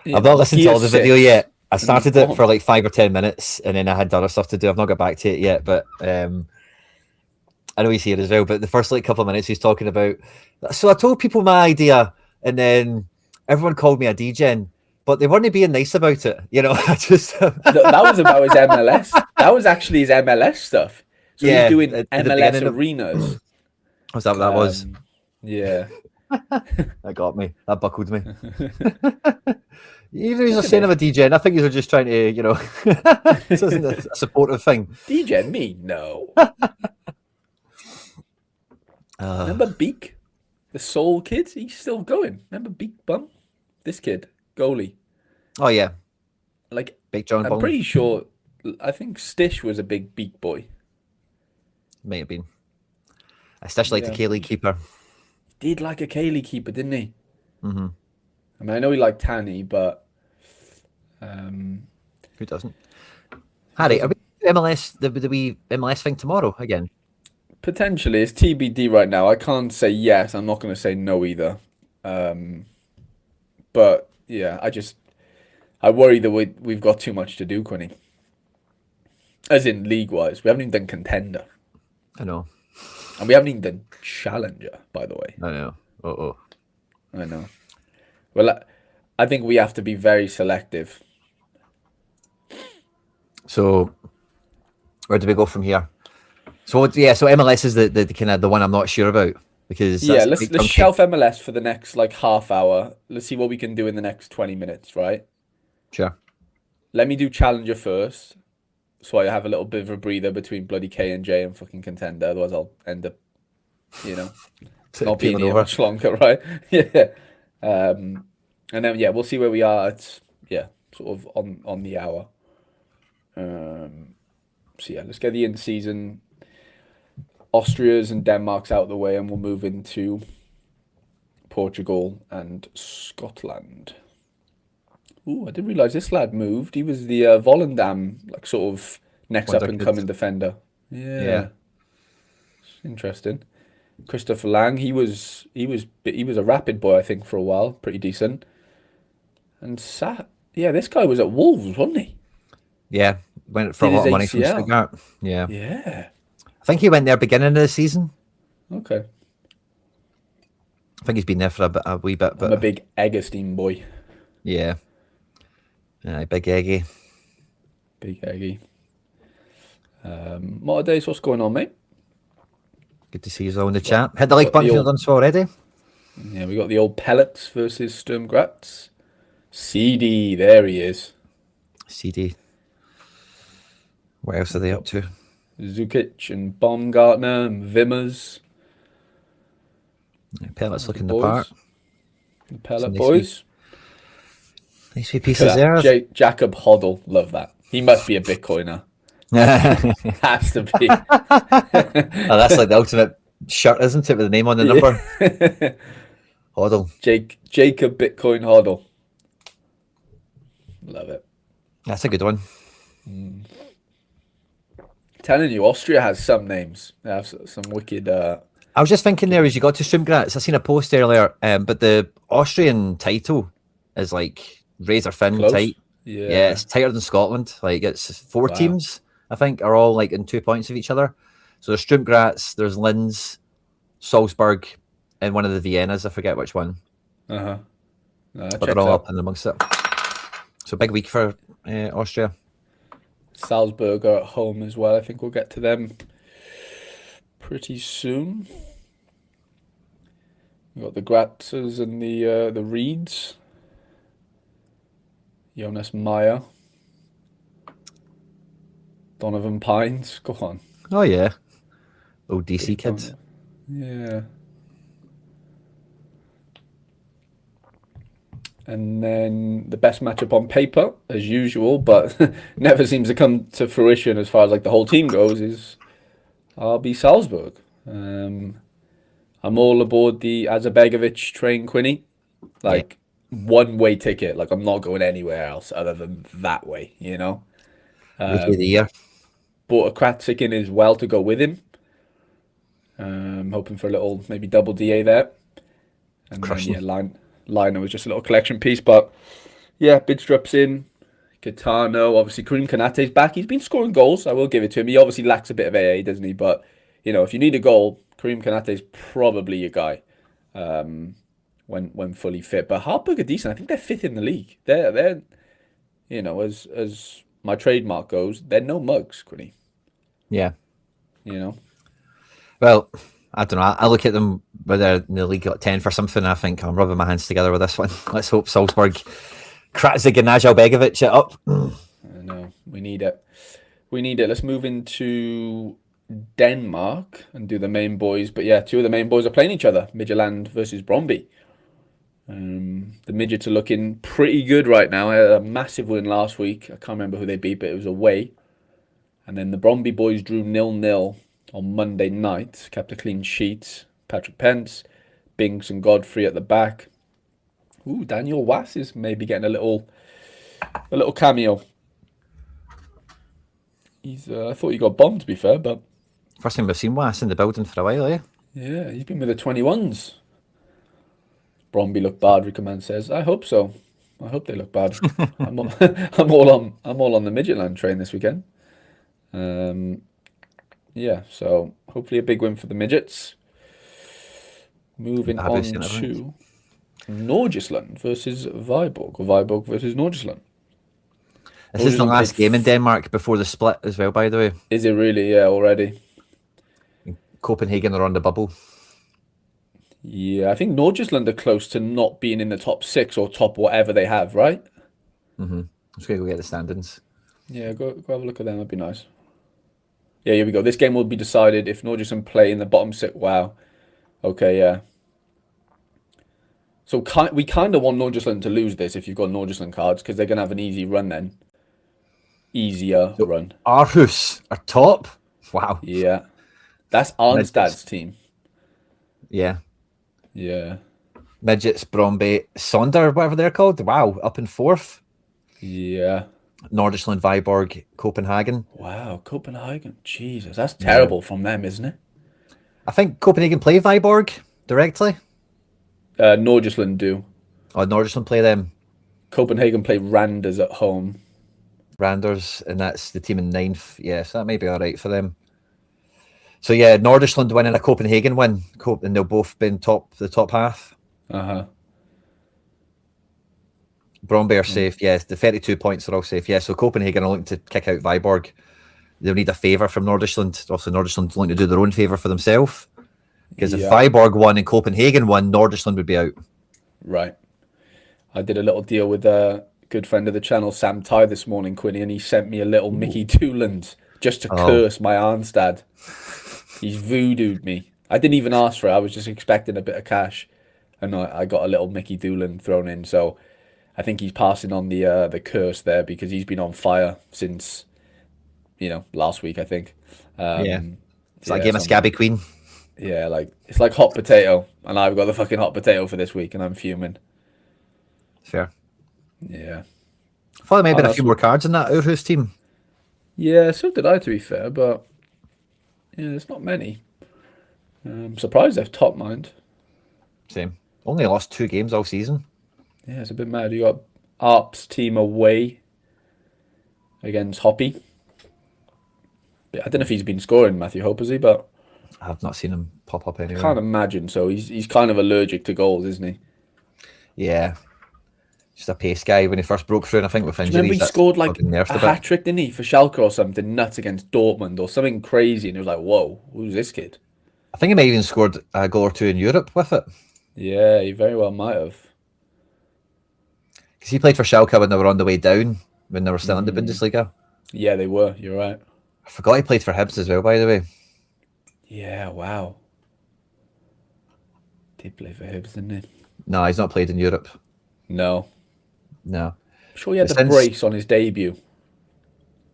I've not listened to all the video yet. I started it gone. for like 5 or 10 minutes, and then I had other stuff to do. I've not got back to it yet, but I know he's here as well. But the first like couple of minutes, he's talking about. So I told people my idea, and then everyone called me a degen, but they weren't being nice about it. You know, I just That was about his MLS. That was actually his MLS stuff. So Yeah, he's doing at the MLS beginning of- arenas. was that what that was? Yeah. That got me. That buckled me. Even if he's a saying of a degen, I think he's just trying to, you know, this isn't a supportive thing. DJ me? No. Remember Beak? The Soul kid? He's still going. Remember Beak Bum? This kid. Goalie. Oh yeah, Like, Big John. I'm Ball. pretty sure, I think Stish was a big Beak boy. Might have been. I still like the Yeah. K League keeper. Did like a Kaylee keeper, didn't he? Mm-hmm. I mean, I know he liked Tanny, but Who doesn't? Harry, are we MLS the wee MLS thing tomorrow again? potentially it's TBD right now. I can't say yes. I'm not going to say no either. But yeah, I worry that we've got too much to do, Quinny. As in league-wise, we haven't even done contender, I know. and we haven't even done challenger. By the way, I know. Oh. I know. Well, I think we have to be very selective. So where do we go from here? So yeah, so MLS is the kind of the one I'm not sure about because Yeah, that's a let's big chunky- shelf MLS for the next like half hour. Let's see what we can do in the next 20 minutes, right? Sure. Let me do challenger first, so I have a little bit of a breather between bloody K and J and fucking contender. Otherwise, I'll end up, not being Peeling here over. much longer, right? Yeah. And then we'll see where we are. It's sort of on the hour. So yeah, let's get the in-season Austria's and Denmark's out of the way, and we'll move into Portugal and Scotland. Ooh, I didn't realise this lad moved. He was the Volendam, like sort of next up and coming defender. Yeah. Interesting. Christopher Lang, he was a Rapid boy, I think, for a while, pretty decent. And this guy was at Wolves, wasn't he? Yeah, went for a Did lot his of money from ACL. Stuttgart. Yeah. Yeah. I think he went there beginning of the season. Okay. I think he's been there for a wee bit, but I'm a big Eggestein boy. yeah. Big Eggy. Big Eggy. Days, what's going on, mate? Good to see you all in the chat. Hit the like button if you've not done so already. Yeah, we got the old Pellets versus Sturm Graz. CD, there he is. CD. What else are they up to? Zukic and Baumgartner and Vimmers. Pellet's looking the boys. part. The Pellet Some boys. Nice wee Look pieces at that. there. Jacob Hoddle. Love that. He must be a Bitcoiner. Has to be. Oh, that's like the ultimate shirt, isn't it, with the name on the number? Hoddle. Jacob Bitcoin Hoddle. Love it. That's a good one. Telling you, Austria has some names. They have some wicked. I was just thinking there as you got to Stromgratz, I seen a post earlier, but the Austrian title is like razor thin Close. tight. Yeah. Yeah, it's tighter than Scotland. Like it's four teams, I think, are all like in 2 points of each other. So there's Stromgratz, there's Linz, Salzburg, and one of the Viennas. I forget which one. No, but they're all up in amongst it. So big week for Austria. Salzburg are at home as well. I think we'll get to them pretty soon. We've got the Gratzers and the Reeds. Jonas Meyer. Donovan Pines. Go on. Oh, yeah. Old DC kids. Yeah. And then the best matchup on paper, as usual, but never seems to come to fruition as far as like the whole team goes, is RB Salzburg. I'm all aboard the Azabegovic train, Quinny. Like, one-way ticket. Like, I'm not going anywhere else other than that way, you know? Rookie of the year. Bought a Kratzik in as well to go with him. Hoping for a little, maybe double DA there. And Crushing. then, yeah, Liner was just a little collection piece, but yeah, Bidstrup's in. Kitano, obviously Karim Konate's back. He's been scoring goals. I will give it to him. He obviously lacks a bit of AA, doesn't he? But you know, if you need a goal, Karim Konate's probably your guy when fully fit. But Hartberg are decent. I think they're fifth in the league. They're you know, as my trademark goes, they're no mugs, Quinny. Yeah. You know. Well, I don't know. I look at them where they're in the league got 10 for something. I think I'm rubbing my hands together with this one. Let's hope Salzburg Kratzig and Najalbegovic it up. I know. We need it. We need it. Let's move into Denmark and do the main boys. But yeah, two of the main boys are playing each other. Midtjylland versus Brøndby. The midgets are looking pretty good right now. I had a massive win last week. I can't remember who they beat, but it was away. And then the Brøndby boys drew 0-0 on Monday night. Kept a clean sheet. Patrick Pence, Binks and Godfrey at the back. Ooh, Daniel Wass is maybe getting a little cameo. I thought he got bombed, to be fair, but First time we've seen Wass in the building for a while, eh? yeah, he's been with the 21s. Brøndby look bad, Ricoman says. I hope so. I hope they look bad. I'm all on the Midtjylland train this weekend. Yeah, so hopefully a big win for the midgets. Moving on to Nordsjælland versus Viborg, or Viborg versus Nordsjælland. This is the last game in Denmark before the split as well, by the way. Is it really? Yeah, already. Copenhagen are on the bubble. Yeah, I think Nordsjælland are close to not being in the top 6 or top whatever they have, right? Mm-hmm. I'm just going to go get the standings. Yeah, go have a look at them. That'd be nice. Yeah, here we go. This game will be decided if Nordsjælland play in the bottom 6. Wow. Okay, yeah. So we kind of want Nordsjælland to lose this if you've got Nordsjælland cards, because they're going to have an easy run then. Easier run. Aarhus are top? Wow. Yeah. That's Arnstad's team. Yeah. Yeah. Midgets, Brøndby, Sonder, whatever they're called. Wow, up in 4th. Yeah. Nordsjælland, Viborg, Copenhagen. Wow, Copenhagen. Jesus, that's terrible from them, isn't it? I think Copenhagen play Viborg directly. Nordsjælland do. Oh, Nordsjælland play them. Copenhagen play Randers at home. Randers, and that's the team in 9th. Yeah, so that may be all right for them. So yeah, Nordsjælland win and a Copenhagen win, and they'll both be in the top half. Brøndby are safe. Yes, the 32 points are all safe. Yeah, so Copenhagen are looking to kick out Viborg. They'll need a favour from Nordsjælland. Also, Nordsjælland looking to do their own favour for themselves. Because if Viborg won and Copenhagen won, Nordsjælland would be out. Right. I did a little deal with a good friend of the channel, Sam Ty, this morning, Quinny, and he sent me a little Ooh. Mickey Dooland just to Oh, curse my Arnstad. He's voodooed me. I didn't even ask for it. I was just expecting a bit of cash, and I got a little Mickey Dooland thrown in. So I think he's passing on the curse there because he's been on fire since last week. I think. yeah. Um, It's like a yeah, game so of Scabby Queen. yeah, like it's like hot potato, and I've got the fucking hot potato for this week, and I'm fuming. Fair. Yeah. I thought there may have Oh been a no, few more so cards in that Aarhus team. yeah, so did I, to be fair, but yeah, there's not many. I'm surprised they've top mined. Same. Only lost 2 games all season. Yeah, it's a bit mad. You got Arp's team away against Hoppy. I don't know if he's been scoring, Matthew Hope, has he? But I've not seen him pop up I can't anywhere. imagine. So he's kind of allergic to goals, isn't he? Do Yeah. Just a pace guy when he first broke through, and I think with you remember injuries he that's scored probably like been nerfed a a bit. hat trick, didn't he, for Schalke or something nuts against Dortmund or something crazy? And it was like, whoa, who's this kid? I think he may have even scored a goal or two in Europe with it. Yeah, he very well might have. Because he played for Schalke when they were on the way down, when they were still in the Bundesliga. Yeah, they were. You're right. I forgot he played for Hibs as well, by the way. Yeah, wow. Did play for Hibs, didn't he? No, he's not played in Europe. No. No. I'm sure he had But the since brace on his debut.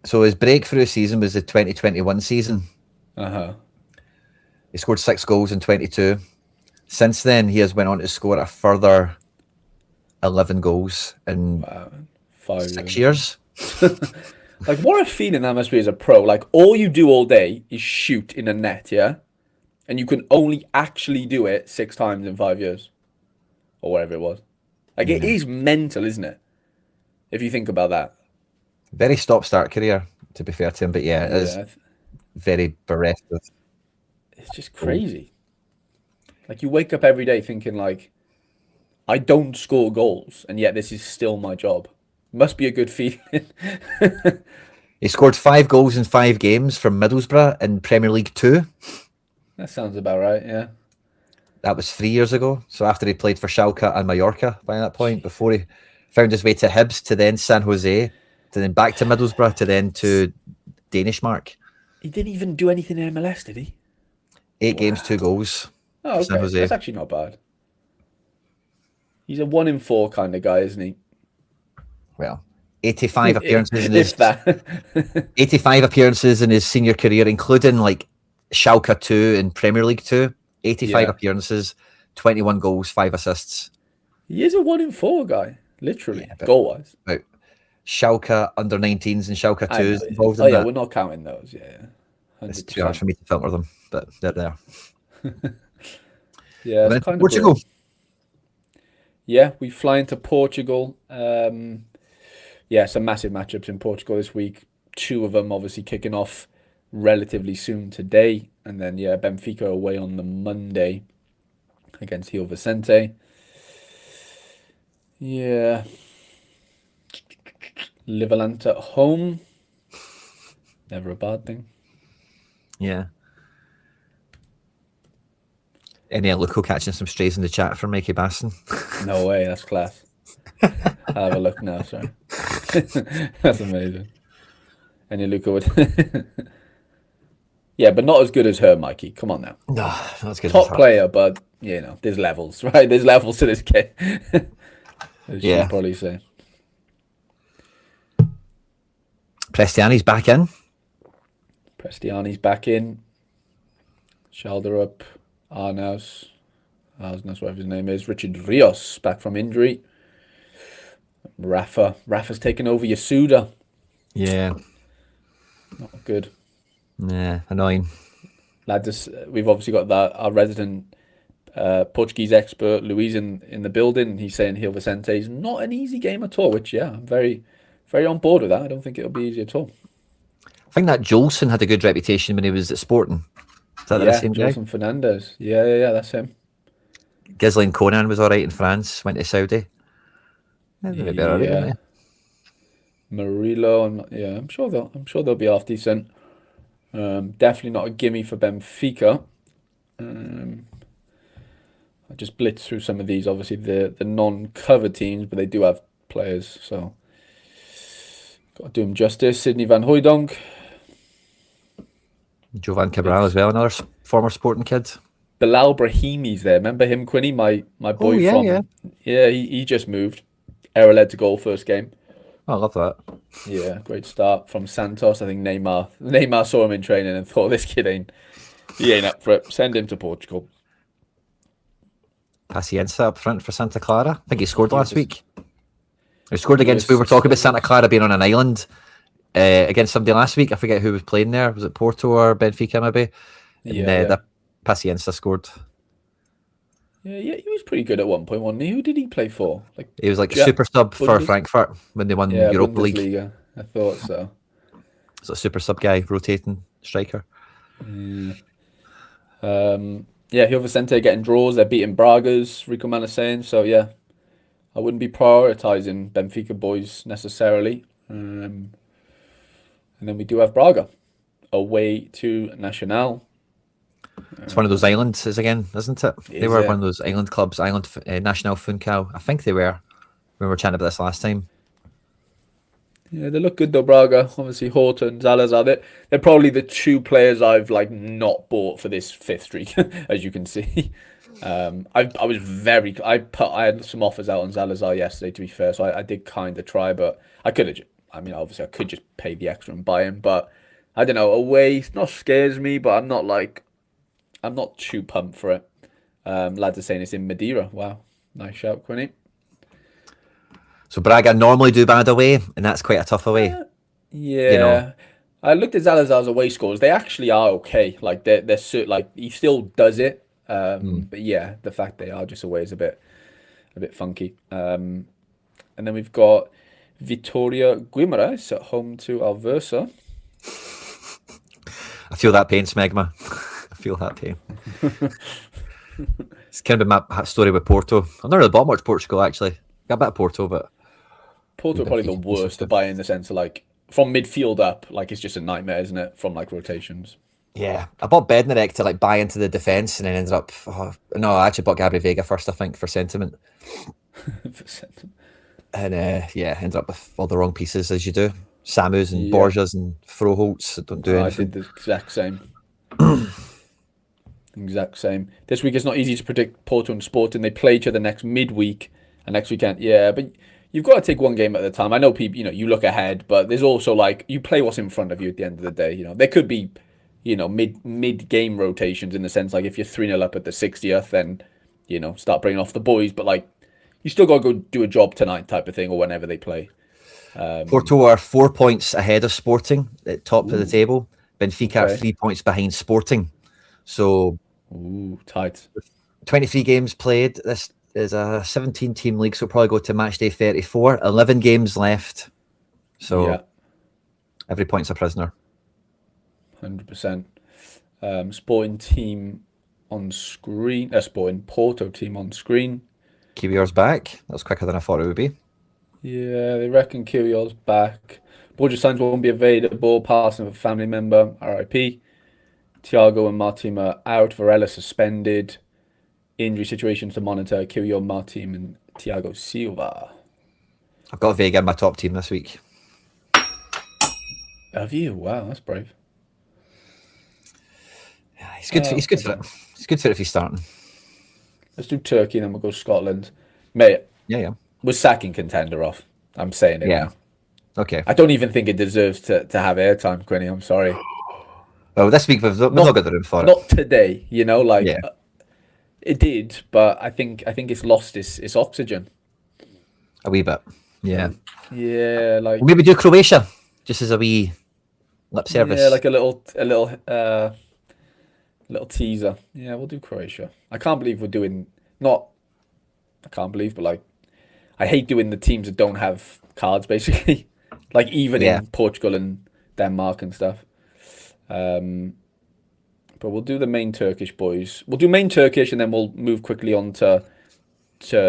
so his breakthrough season was the 2021 season. Uh-huh. He scored 6 goals in 22. Since then, he has went on to score a further 11 goals in Wow. 5 years. 6 years. Like, what a feeling that must be as a pro. Like, all you do all day is shoot in a net, yeah? And you can only actually do it 6 times in 5 years. Or whatever it was. Like, it Yeah. is mental, isn't it? If you think about that. Very stop-start career, to be fair to him. But yeah, it is Yeah, very bereft of it's just goals. crazy. Like, you wake up every day thinking, like, I don't score goals, and yet this is still my job. Must be a good feeling. He scored 5 goals in 5 games from Middlesbrough in Premier League 2. That sounds about right, yeah. That was 3 years ago. So after he played for Schalke and Mallorca by that point, Jeez. before he found his way to Hibs, to then San Jose, to then back to Middlesbrough, to then to Danish Mark. He didn't even do anything in MLS, did he? 8 games, Wow. 2 goals Oh, for San okay. Jose. That's actually not bad. He's a 1 in 4 kind of guy, isn't he? Well, 85 appearances in If his that. 85 appearances in his senior career, including like Schalke 2 and Premier League 2. 85 Yeah. appearances, 21 goals, 5 assists. He is a 1 in 4 guy, literally, Yeah, but goal-wise. about Schalke under 19s and Schalke I know. 2s involved Oh, in yeah, that. we're not counting those. Yeah, It's 2 hours 100%. for me to filter them, but they're there. Yeah, And it's then kind of Portugal. brilliant. Yeah, we fly into Portugal. Yeah, some massive matchups in Portugal this week. 2 of them obviously kicking off relatively soon today. And then, yeah, Benfica away on the Monday against Gil Vicente. Yeah. Liverlant at home. Never a bad thing. Yeah. Any Luco catching some strays in the chat from Mikey Basson? No way, that's class. I'll have a look now, sorry. That's amazing. And Luca would. Yeah, but not as good as her, Mikey. Come on now. No, that's good. Top player, but there's levels, right? There's levels to this kid. As Yeah. she'd probably say. Prestiani's back in. Prestiani's back in. Shoulder up. Arnaus, whatever his name is. Richard Rios back from injury. Rafa's taken over Yasuda. Yeah. Not good. Yeah, annoying. Lads, we've obviously got our resident Portuguese expert, Luis, in the building. He's saying Gil Vicente is not an easy game at all, which, yeah, I'm very, very on board with that. I don't think it'll be easy at all. I think that Jolson had a good reputation when he was at Sporting. Is that the same guy? Jolson Fernandez. Yeah, that's him. Ghislaine Conan was all right in France, went to Saudi. Maybe all right, didn't Yeah. Murillo, I'm sure they'll be half decent. Definitely not a gimme for Benfica. I just blitzed through some of these. Obviously, the non-cover teams, but they do have players, so got to do them justice. Sydney Van Hooijdonk. Jovan Cabral as well, another former Sporting kid. Bilal Brahimi's there. Remember him, Quinny? My Oh, boy yeah, from... yeah. Yeah, he just moved. Error led to goal first game. Oh, I love that. Yeah, great start from Santos. I think Neymar saw him in training and thought this kid ain't up for it. Send him to Portugal. Pacienza up front for Santa Clara. I think he scored He last was- week. He scored against, we were talking about Santa Clara being on an island against somebody last week. I forget who was playing there. Was it Porto or Benfica maybe? And Yeah. the Pacienza scored. Yeah, he was pretty good at one point, wasn't he? Who did he play for? He was like Yeah, super sub for Bundes- Frankfurt when they won Yeah, Europa League. Bundesliga. I thought so. So a super sub guy, rotating striker. Yeah, Gil Vicente getting draws. They're beating Braga's, Rico Man is saying. So, yeah, I wouldn't be prioritising Benfica boys necessarily. And then we do have Braga away to Nacional. It's one of those islands, again, isn't it? They were yeah. one of those island clubs, National Funchal. I think they were when we were chatting about this last time. Yeah, they look good though, Braga. Obviously, Horton, Salazar. They're probably the two players I've like not bought for this fifth streak, as you can see. I had some offers out on Salazar yesterday, to be fair, so I did kind of try, but I could have. Obviously, I could just pay the extra and buy him, but I don't know. Away, it's not scares me, but I'm not too pumped for it. Lads are saying it's in Madeira. Wow, nice shout, Quinny. So Braga normally do bad away, and that's quite a tough away. Yeah, You know. I looked at Salazar's away scores. They actually are okay. Like they're like he still does it. But yeah, the fact they are just away is a bit funky. And then we've got Vitoria Guimarães at home to Alversa. I feel that pain, Smegma. I feel that pain. It's kind of been my story with Porto. I've not really bought much Portugal, actually. Got a bit of Porto, but Porto are probably the worst to buy in the sense of like from midfield up, like it's just a nightmare, isn't it? From like rotations. yeah, I bought Bednarek to like buy into the defence, and then ended up. No, I actually bought Gabri Vega first, I think, for sentiment, and ended up with all the wrong pieces as you do. Samus and Borges and Froholtz that don't do anything. I did the exact same. Exact same. This week it's not easy to predict Porto and Sporting. They play each other next midweek and next weekend. Yeah, but you've got to take one game at a time. I know people, you look ahead, but there's also like you play what's in front of you at the end of the day. There could be, mid game rotations in the sense like if you're 3-0 up at the 60th, then start bringing off the boys. But like you still got to go do a job tonight, type of thing, or whenever they play. Porto are 4 points ahead of Sporting at top of the table. Benfica are 3 points behind Sporting. So, tight. 23 games played. This is a 17-team league, so we'll probably go to match day 34. 11 games left. So, every point's a prisoner. 100%. Sporting team on screen. Sporting Porto team on screen. Kiwior's back. That was quicker than I thought it would be. Yeah, they reckon Kiwior's back. Borja Sainz won't be available. Passing of a family member. RIP. Thiago and Martim are out. Varela suspended. Injury situations to monitor. Kiwior, Martim, and Thiago Silva. I've got Vega in my top team this week. Have you? Wow, that's brave. Yeah, he's good. He's good for it. He's good for it if he's starting. Let's do Turkey, then we'll go Scotland. Mate, Yeah. we're sacking contender off. I'm saying it now. Okay. I don't even think it deserves to have airtime, Quinny. I'm sorry. Well, this week we've not got the room for it. Not today, it did, but I think it's lost its oxygen. A wee bit. Yeah. Yeah, like We'll maybe do Croatia just as a wee lip service. yeah, like a little teaser. Yeah, we'll do Croatia. I can't believe we're doing not. I can't believe, but like, I hate doing the teams that don't have cards, basically. Like even in Portugal and Denmark and stuff. But we'll do the main Turkish boys. We'll do main Turkish and then we'll move quickly on to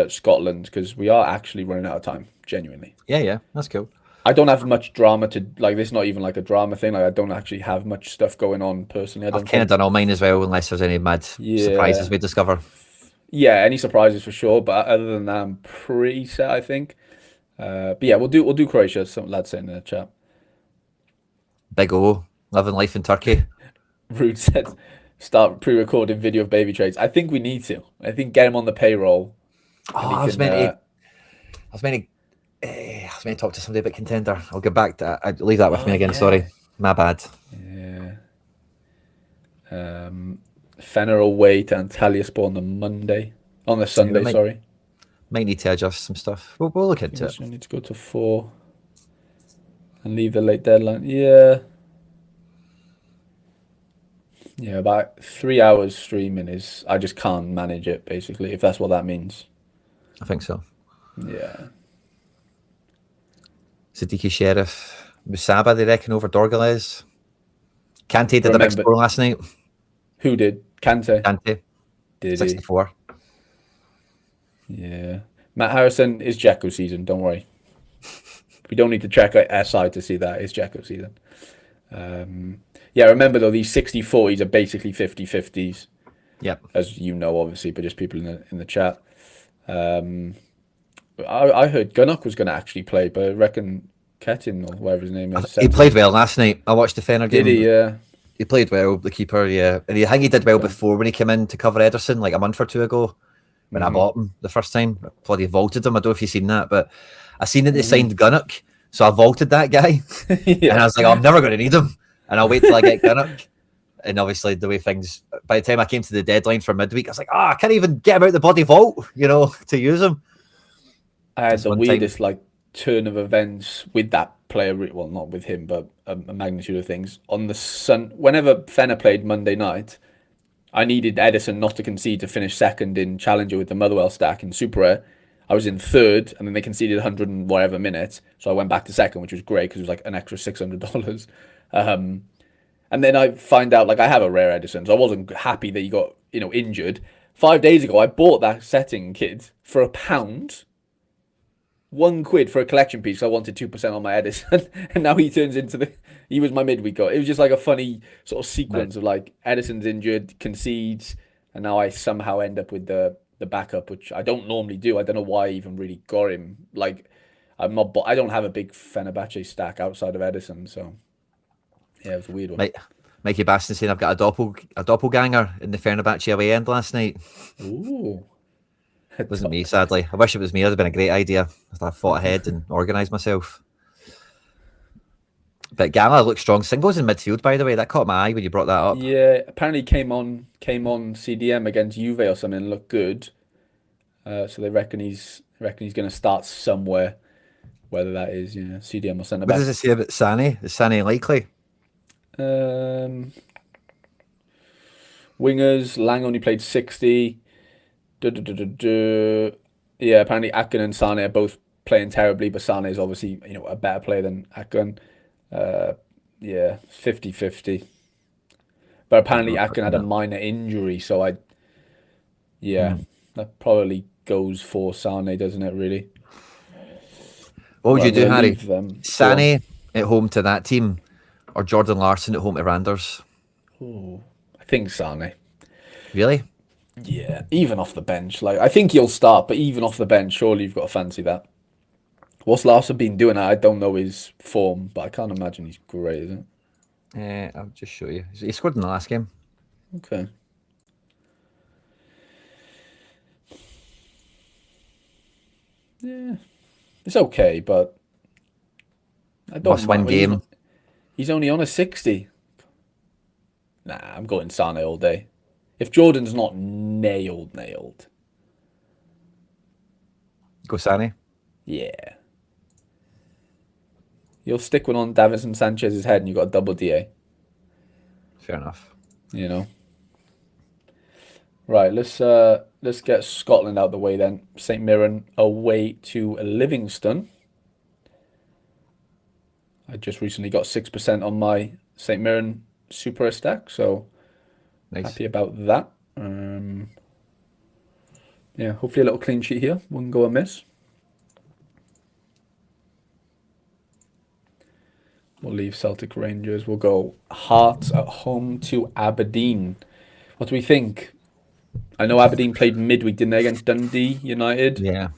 Scotland because we are actually running out of time, genuinely. Yeah, that's cool. I don't have much drama to like. This is not even like a drama thing. Like I don't actually have much stuff going on personally. I've kind of done all mine as well, unless there's any mad surprises we discover. Yeah, any surprises for sure, but other than that, I'm pretty set, I think. But yeah, we'll do Croatia. Some lads saying in the chat. Big O, living life in Turkey. Rude said, start pre-recording video of baby trades. I think we need to. I think get him on the payroll, Oh, and he I was can. meant to. I was meant to. I was meant to talk to somebody about contender. I'll get back to. I leave that with Oh me again. yeah, Sorry, my bad. yeah. Fener away to Antalyaspor on the Monday, on the Yeah, we Sunday. Sorry. might need to adjust some stuff. We'll look I think into this it. one needs to go to 4 and leave the late deadline. Yeah, yeah. About 3 hours streaming is. I just can't manage it basically. If that's what that means. I think so. Yeah. Siddiqui Sheriff, Musaba, they reckon over Dorgalez. Kante did a big Remember score last night. who did? Kante. Kante, Did he? 64. Yeah. Matt Harrison is Jacko season. Don't worry. We don't need to check out SI to see that. It's Jacko season. Yeah, remember though, these 60-40s are basically 50-50s, Yep. as you know, obviously, but just people in the chat. I heard Gunnock was going to actually play, but I reckon Ketin or whatever his name is He set played to. well last night. I watched the Fener Did he? game. Yeah. He played well, the keeper, yeah. And I think he did well Okay. before when he came in to cover Ederson like a month or two ago when I hmm bought him the first time. I bloody vaulted him. I don't know if you've seen that, but I seen that they hmm signed Gunnock. So I vaulted that guy. And I Yeah. was like, oh, I'm never going to need him. And I'll wait till I get Gunnock. And obviously, the way things, by the time I came to the deadline for midweek, I was like, I can't even get him out the bloody vault, to use him. I had This the one time. weirdest like turn of events with that player. Well, not with him, but a magnitude of things. On the sun, whenever Fenner played Monday night, I needed Edison not to concede to finish second in Challenger with the Motherwell stack in Super Rare. I was in third, and then they conceded 100 and whatever minutes, so I went back to second, which was great because it was like an extra $600. And then I find out like I have a rare Edison, so I wasn't happy that he got injured. 5 days ago, I bought that setting kit for £1, £1 for a collection piece. So I wanted 2% on my Edison, and now he turns into he was my midweek guy. It was just like a funny sort of But sequence of like Edison's injured, concedes, and now I somehow end up with the backup, which I don't normally do. I don't know why I even really got him. Like I'm not, I don't have a big Fenerbahce stack outside of Edison, so yeah, it was a weird one. Mikey Baston saying I've got a doppelganger in the Fenerbahce away end last night. Ooh. Wasn't me, sadly. I wish it was me. That'd have been a great idea if I thought ahead and organised myself. But Gala looked strong. Singles in midfield, by the way. That caught my eye when you brought that up. Yeah, apparently came on CDM against Juve or something and looked good. So they reckon he's going to start somewhere, whether that is CDM or centre What back. does it say about Sané? Is Sané likely? Um, Wingers, Lang only played 60. Duh, duh, duh, duh, duh. Yeah, apparently Akin and Sane are both playing terribly, but Sane is obviously a better player than Akin. Uh, yeah, 50-50. But apparently Akin had a minor injury, so Hmm. that probably goes for Sane, doesn't it? Really. What would But you I'm do, gonna Harry? leave them. Go on. Sané at home to that team, or Jordan Larson at home to Randers? Ooh, I think Sane. Really? Yeah, even off the bench. Like I think he'll start, but even off the bench, surely you've got to fancy that. What's Larson been doing? I don't know his form, but I can't imagine he's great, is it? I'll just show you. He scored in the last game. Okay. Yeah, it's okay, but I don't Must-win mind. game. He's only on a 60. Nah, I'm going Sane all day. If Jordan's not nailed, Go Sané. yeah, you'll stick one on Davinson Sanchez's head, and you got a double DA. Fair enough. You know. Right, let's get Scotland out the way then. St Mirren away to Livingston. I just recently got 6% on my St Mirren Super stack, so Nice. happy about that. Yeah, hopefully a little clean sheet here. Wouldn't go amiss. We'll leave Celtic Rangers. We'll go Hearts at home to Aberdeen. What do we think? I know Aberdeen played midweek, didn't they, against Dundee United? Yeah.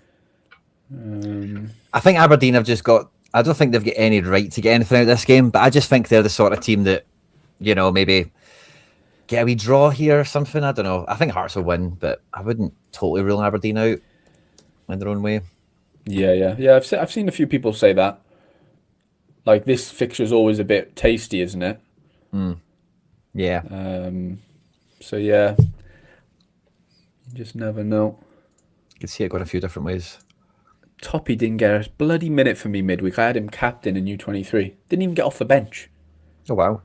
Um, I think Aberdeen have just got. I don't think they've got any right to get anything out of this game, but I just think they're the sort of team that, maybe get a wee draw here or something. I don't know. I think Hearts will win, but I wouldn't totally rule Aberdeen out in their own way. yeah. I've seen a few people say that. Like this fixture's always a bit tasty, isn't it? Yeah. So yeah, you just never know. You can see it going a few different ways. Toppy didn't get a bloody minute for me midweek. I had him captain in U23. Didn't even get off the bench. Oh, wow.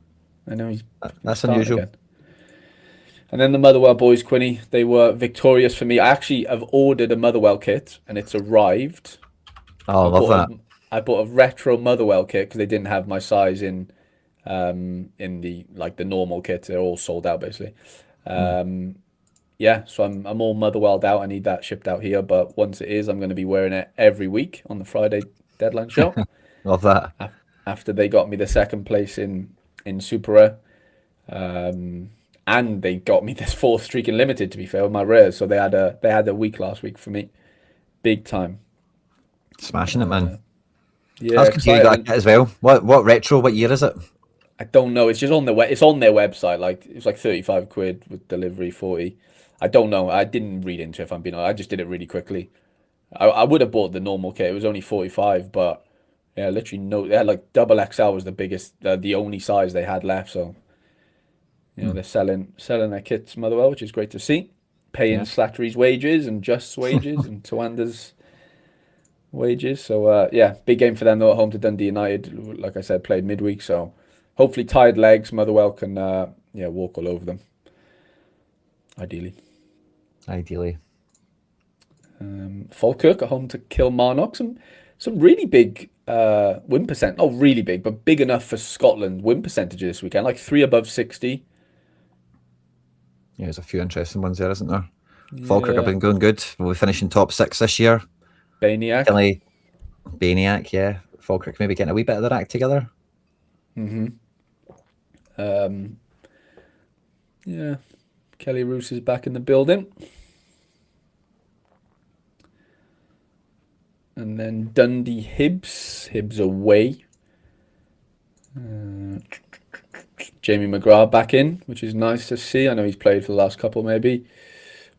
I know he's That's starting unusual. again. And then the Motherwell boys, Quinny, they were victorious for me. I actually have ordered a Motherwell kit and it's arrived. Oh, I love that. I bought a retro Motherwell kit because they didn't have my size in the normal kit. They're all sold out basically. Yeah, so I'm all Motherwelled out. I need that shipped out here, but once it is, I'm going to be wearing it every week on the Friday deadline show. Love that. After they got me the second place in Super and they got me this fourth streak in limited. To be fair, with my rares, so they had a week last week for me, big time. Smashing it, man. Yeah, That's good. You got a excited. kit as well. What retro? What year is it? I don't know. It's just on it's on their website. Like it's like 35 quid with delivery 40. I don't know. I didn't read into it if I'm being honest. I just did it really quickly. I would have bought the normal kit. It was only 45, but yeah, literally no. They had like double XL was the biggest, the only size they had left. So they're selling their kits Motherwell, which is great to see. Paying Yeah. Slattery's wages and Just's wages and Tawanda's wages. So yeah, big game for them though at home to Dundee United. Like I said, played midweek, so hopefully tired legs. Motherwell can walk all over them. Ideally. Falkirk at home to Kilmarnock. Some really big win percent. Not really big, but big enough for Scotland win percentages this weekend. Like 3 above 60. Yeah, there's a few interesting ones there, isn't there? Falkirk have Yeah. been going good. We'll be finishing top 6 this year. Baniac. Kelly, Baniac, yeah. Falkirk maybe getting a wee bit of their act together. Yeah. Kelly Roos is back in the building. And then Dundee Hibs. Hibs away. Jamie McGrath back in, which is nice to see. I know he's played for the last couple maybe.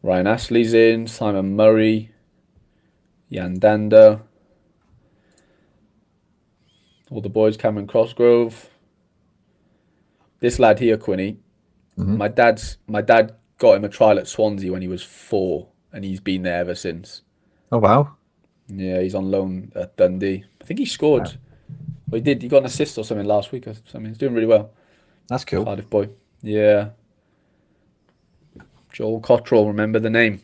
Ryan Astley's in. Simon Murray. Jan Dander. All the boys, Cameron Crossgrove. This lad here, Quinny. My dad got him a trial at Swansea when he was 4, and he's been there ever since. Oh, wow. Yeah, he's on loan at Dundee. I think he scored. Wow. Well, he did. He got an assist or something last week or something. He's doing really well. That's cool. Cardiff boy. Yeah. Joel Cottrell, remember the name.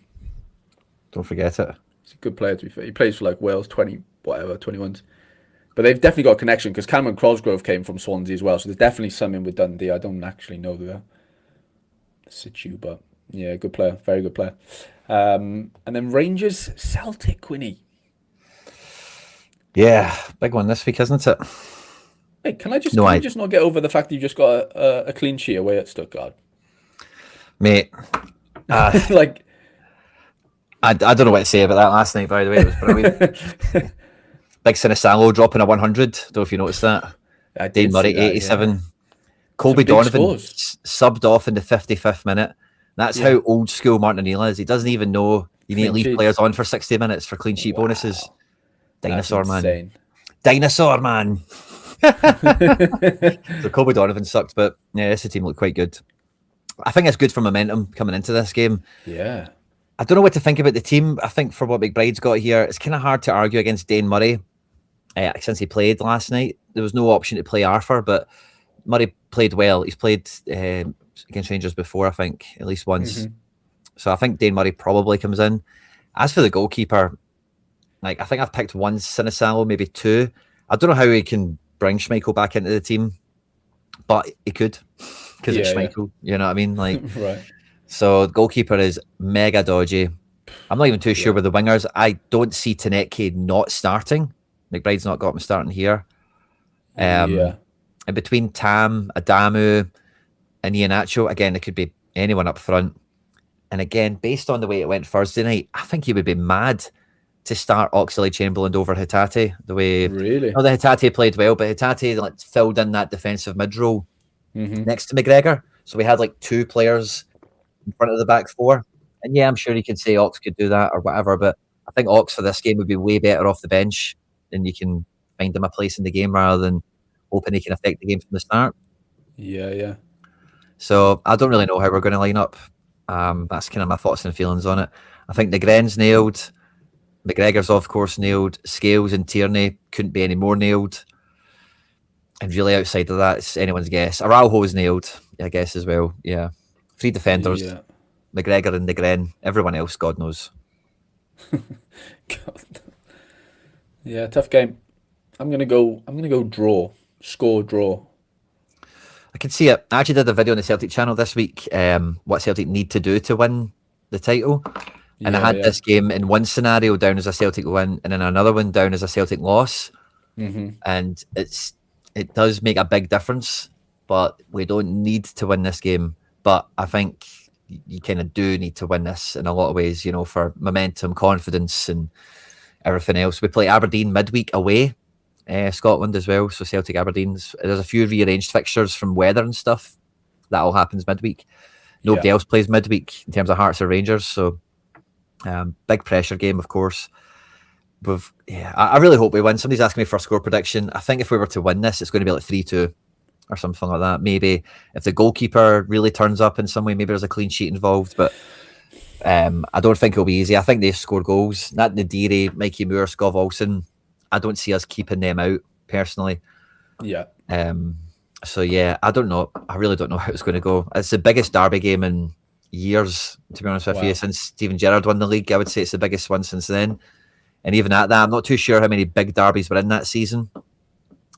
Don't forget it. He's a good player to be fair. He plays for like Wales 20, whatever, 21s. But they've definitely got a connection because Cameron Crosgrove came from Swansea as well. So there's definitely something with Dundee. I don't actually know the situ, but yeah, good player. Very good player. And then Rangers Celtic, Quinny. Yeah, big one this week, isn't it? Hey, can you No, just not get over the fact that you just got a clean sheet away at Stuttgart? mate. Like, I don't know what to say about that last night, by the way. It was brilliant. Big Sinisalo dropping a 100. Don't know if you noticed that. I Dane did Murray, see that, 87. yeah. Colby Some big Donovan scores. subbed off in the 55th minute. That's Yeah. how old school Martin O'Neill is. He doesn't even know you need to Clean leave sheets. players on for 60 minutes for clean sheet bonuses. That's Dinosaur man. insane. Dinosaur man. So Colby Donovan sucked, but yeah, this team looked quite good. I think it's good for momentum coming into this game. Yeah. I don't know what to think about the team. I think for what McBride's got here, it's kind of hard to argue against Dane Murray since he played last night. There was no option to play Arthur, but Murray played well. He's played against Rangers before, I think, at least once. So I think Dane Murray probably comes in. As for the goalkeeper, like I think I've picked one Sinisalo, maybe 2. I don't know how he can bring Schmeichel back into the team, but he could because it's Yeah, yeah. Schmeichel. You know what I mean? Like, Right. so the goalkeeper is mega dodgy. I'm not even too sure with the wingers. I don't see Tanetke not starting. McBride's not got him starting here. Yeah. And between Tam, Adamu, and Iheanacho, again, it could be anyone up front. And again, based on the way it went Thursday night, I think he would be mad to start Oxlade-Chamberlain over Hatate. The way, Really? not that Hatate played well, but Hatate like filled in that defensive mid role Mm-hmm. next to McGregor. So we had like two players in front of the back four. And yeah, I'm sure you could say Ox could do that or whatever, but I think Ox for this game would be way better off the bench, and you can find him a place in the game rather than hoping he can affect the game from the start. Yeah, yeah. So I don't really know how we're going to line up. That's kind of my thoughts and feelings on it. I think the Gren's nailed. McGregor's, of course, nailed. Scales and Tierney couldn't be any more nailed. And really, outside of that, it's anyone's guess. Araujo's nailed, I guess, as well. Yeah. Three defenders, Yeah. McGregor and the Gren. Everyone else, God knows. God. Yeah, tough game. I'm gonna go draw. Score draw. I can see it. I actually did a video on the Celtic channel this week, what Celtic need to do to win the title. And I Yeah, had yeah. this game in one scenario down as a Celtic win and in another one down as a Celtic loss. Mm-hmm. And it does make a big difference, but we don't need to win this game. But I think you kind of do need to win this in a lot of ways, you know, for momentum, confidence, and everything else. We play Aberdeen midweek away, Scotland as well. So Celtic Aberdeen's. There's a few rearranged fixtures from weather and stuff. That all happens midweek. Nobody Yeah. else plays midweek in terms of Hearts or Rangers. So big pressure game, of course. I really hope we win. Somebody's asking me for a score prediction. I think if we were to win this, it's going to be like 3-2 or something like that. Maybe if the goalkeeper really turns up in some way, maybe there's a clean sheet involved. But I don't think it'll be easy. I think they score goals. Nat Nadiri, Mikey Moore, Skov Olsen. I don't see us keeping them out personally. Yeah. So yeah, I don't know. I really don't know how it's going to go. It's the biggest derby game in years, to be honest with you, since Steven Gerrard won the league. I would say it's the biggest one since then. And even at that, I'm not too sure how many big derbies were in that season.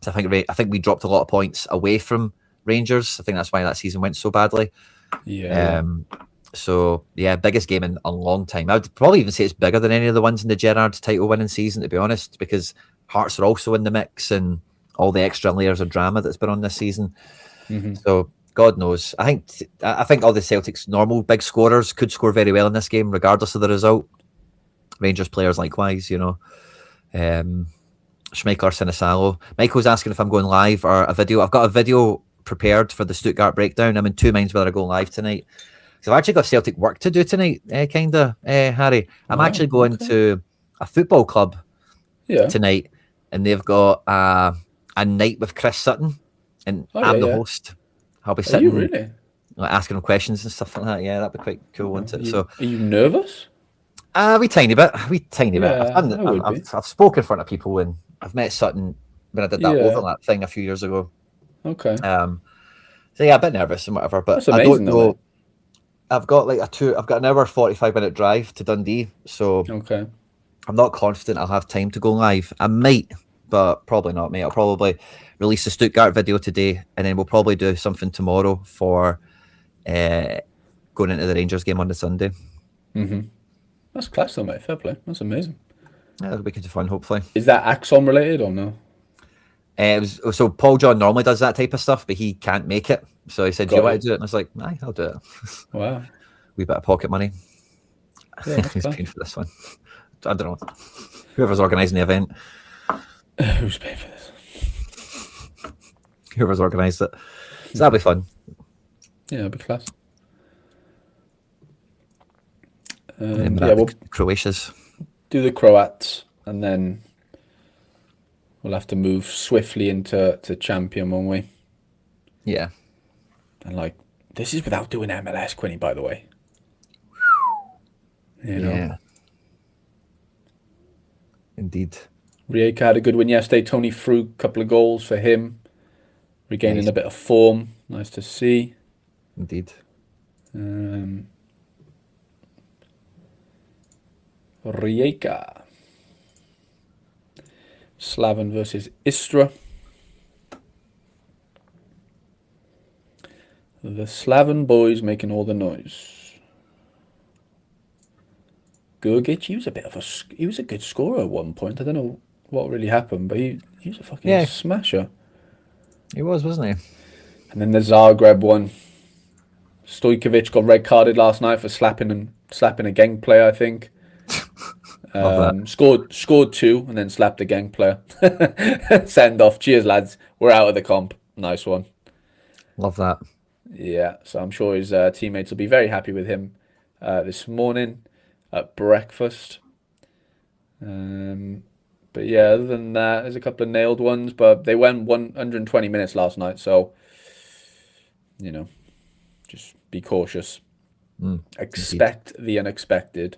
So I think we dropped a lot of points away from Rangers. I think that's why that season went so badly. Yeah. So yeah, biggest game in a long time. I would probably even say it's bigger than any of the ones in the Gerrard title winning season, to be honest, because Hearts are also in the mix and all the extra layers of drama that's been on this season. Mm-hmm. So God knows. I think all the Celtics normal big scorers could score very well in this game, regardless of the result. Rangers players likewise, you know. Schmeichler, Sinisalo. Michael's asking if I'm going live or a video. I've got a video prepared for the Stuttgart breakdown. I'm in two minds whether I go live tonight. So I've actually got Celtic work to do tonight, Harry. I'm actually going to a football club tonight, and they've got a night with Chris Sutton, and I'm the host. I'll be sitting, really? like, asking him questions and stuff like that. Yeah, that'd be quite cool, wouldn't it? So, are you nervous? wee tiny bit. Yeah, I've spoken in front of people, and I've met Sutton when I did that overlap thing a few years ago. Okay. So yeah, a bit nervous and whatever, but That's amazing, I don't know. I've got an hour 45-minute drive to Dundee, so I'm not confident I'll have time to go live. I might, but probably not, mate. I'll probably release the Stuttgart video today, and then we'll probably do something tomorrow for going into the Rangers game on the Sunday. Mm-hmm. That's class though, mate. Fair play. That's amazing. Yeah, it'll be good fun, hopefully. Is that Axon related or no? So Paul John normally does that type of stuff, but he can't make it. So he said, do you want to do it? And I was like, aye, I'll do it. Wow. Wee bit of pocket money. Yeah, Who's paying for this one? I don't know. Whoever's organising the event. Who's paying for this? Whoever's organised it. So that'll be fun. Yeah, it'll be class. We'll Croatia's. Do the Croats, and then we'll have to move swiftly into champion, won't we? Yeah. And this is without doing MLS, Quinny, by the way. You know. Yeah. Indeed. Rijeka had a good win yesterday. Tony threw a couple of goals for him. Regaining a bit of form. Nice to see. Indeed. Rijeka. Slaven versus Istra. The Slaven boys making all the noise. Gurgic, he was a good scorer at one point. I don't know what really happened, but he was a fucking smasher. He was, wasn't he? And then the Zagreb one. Stojkovic got red carded last night for slapping a gang player, I think. Love that. Scored two and then slapped a gang player. Send off. Cheers, lads. We're out of the comp. Nice one. Love that. Yeah, so I'm sure his teammates will be very happy with him this morning at breakfast. But yeah, other than that, there's a couple of nailed ones, but they went 120 minutes last night, so just be cautious. Expect the unexpected.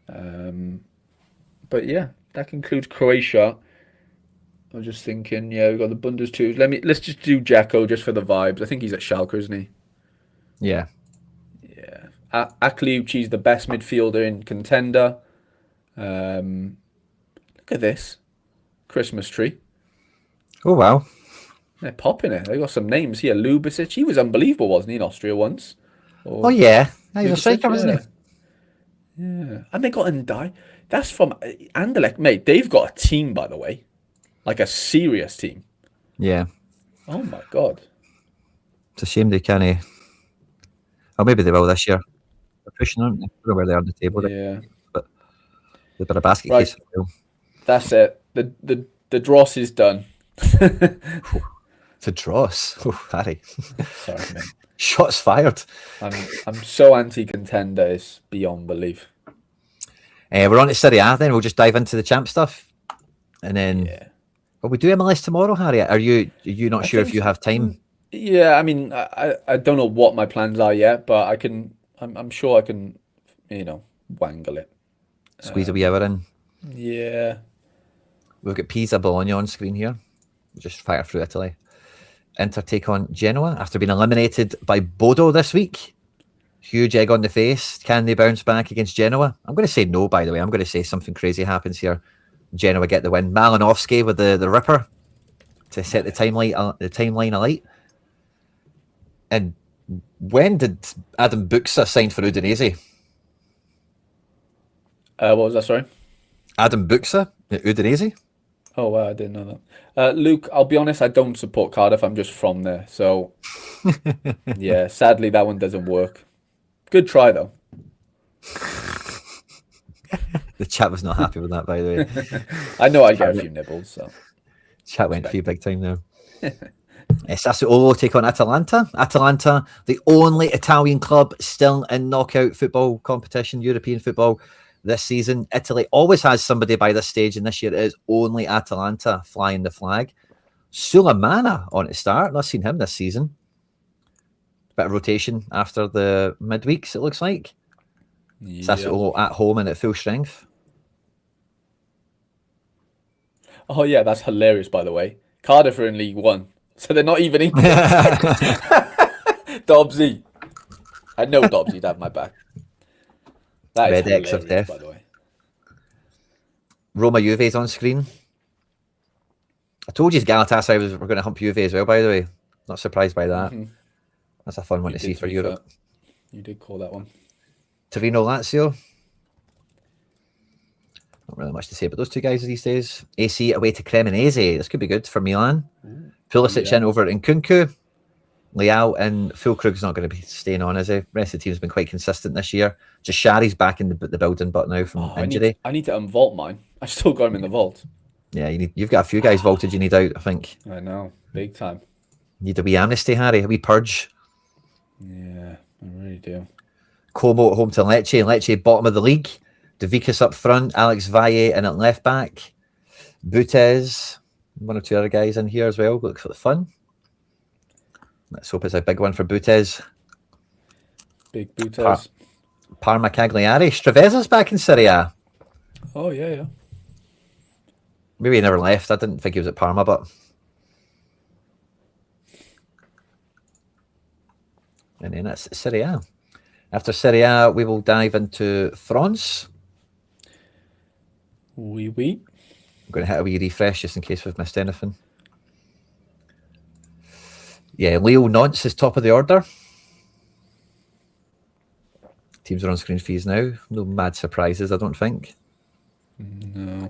But yeah, that concludes Croatia. I was just thinking, yeah, we've got the Bundes too. Let's just do Jacko just for the vibes. I think he's at Schalke, isn't he? Yeah. Yeah. Akliuchi's the best midfielder in contender. Look at this Christmas tree. Oh wow. They're popping it. They got some names here. Lubicic. He was unbelievable, wasn't he, in Austria once? Oh yeah. He's a striker, isn't he? Yeah. And they got Ndai. That's from Anderlecht, mate. They've got a team, by the way. Like a serious team. Yeah. Oh my god. It's a shame they can't. Oh, maybe they will this year. They're pushing, aren't they? I don't know where they are on the table. Yeah. But they've got a basket Right. case. That's it. The dross is done. To Dross. Oh, Harry. Sorry, mate. Shots fired. I'm so anti-contender. It's beyond belief. We're on to Serie A then. We'll just dive into the champ stuff. And then will we do MLS tomorrow, Harry? Are you not sure if you have time? Yeah, I mean, I don't know what my plans are yet, but I'm sure I can, wangle it. Squeeze a wee hour in. Yeah. We've got Pisa Bologna on screen here. We'll just fire through Italy. Inter take on Genoa after being eliminated by Bodo this week. Huge egg on the face. Can they bounce back against Genoa? I'm going to say no, by the way. I'm going to say something crazy happens here. Genoa get the win. Malinowski with the ripper to set the timeline alight. And when did Adam Buxa sign for Udinese? What was that, sorry? Adam Buxa at Udinese? Oh, wow, I didn't know that. Luke, I'll be honest, I don't support Cardiff. I'm just from there. So, yeah, sadly, that one doesn't work. Good try, though. The chat was not happy with that, by the way. I know I'd get a few nibbles, so. Chat went for you big time there. Sassuolo take on Atalanta. Atalanta, the only Italian club still in knockout football competition, European football this season. Italy always has somebody by this stage, and this year it is only Atalanta flying the flag. Sulemana on to start. Not seen him this season. Bit of rotation after the midweeks, it looks like. Yeah. Sassuolo at home and at full strength. Oh, yeah, that's hilarious, by the way. Cardiff are in League One, so they're not even in. Dobbsy. I know Dobbsy'd have my back. That is Red X of hilarious, death. by the way. Roma Juve's on screen. I told you Galatasaray were going to hump Juve as well, by the way. Not surprised by that. That's a fun one to see for Europe. You did call that one. Torino Lazio. Not really much to say about those two guys these days. AC away to Cremonese. This could be good for Milan. Pulisic in over in Kunku. Leao and Fulkrug's not going to be staying on, is he? The rest of the team's been quite consistent this year. Just Shari's back in the building, but now from injury. I need to unvault mine. I've still got him in the vault. Yeah, you've got a few guys vaulted you need out, I think. I know. Big time. Need a wee amnesty, Harry. A wee purge. Yeah, I really do. Como at home to Lecce. Lecce bottom of the league. De Vicus up front. Alex Valle in at left back. Butez. One or two other guys in here as well. Look for the fun. Let's hope it's a big one for Butez. Big Butez. Parma Cagliari. Stravezza's back in Serie A. Oh, yeah. Maybe he never left. I didn't think he was at Parma, but... And then that's Serie A. After Serie A, we will dive into France. Oui. I'm going to hit a wee refresh just in case we've missed anything. Yeah, Leo Nantes is top of the order. Teams are on screen fees now. No mad surprises, I don't think. No.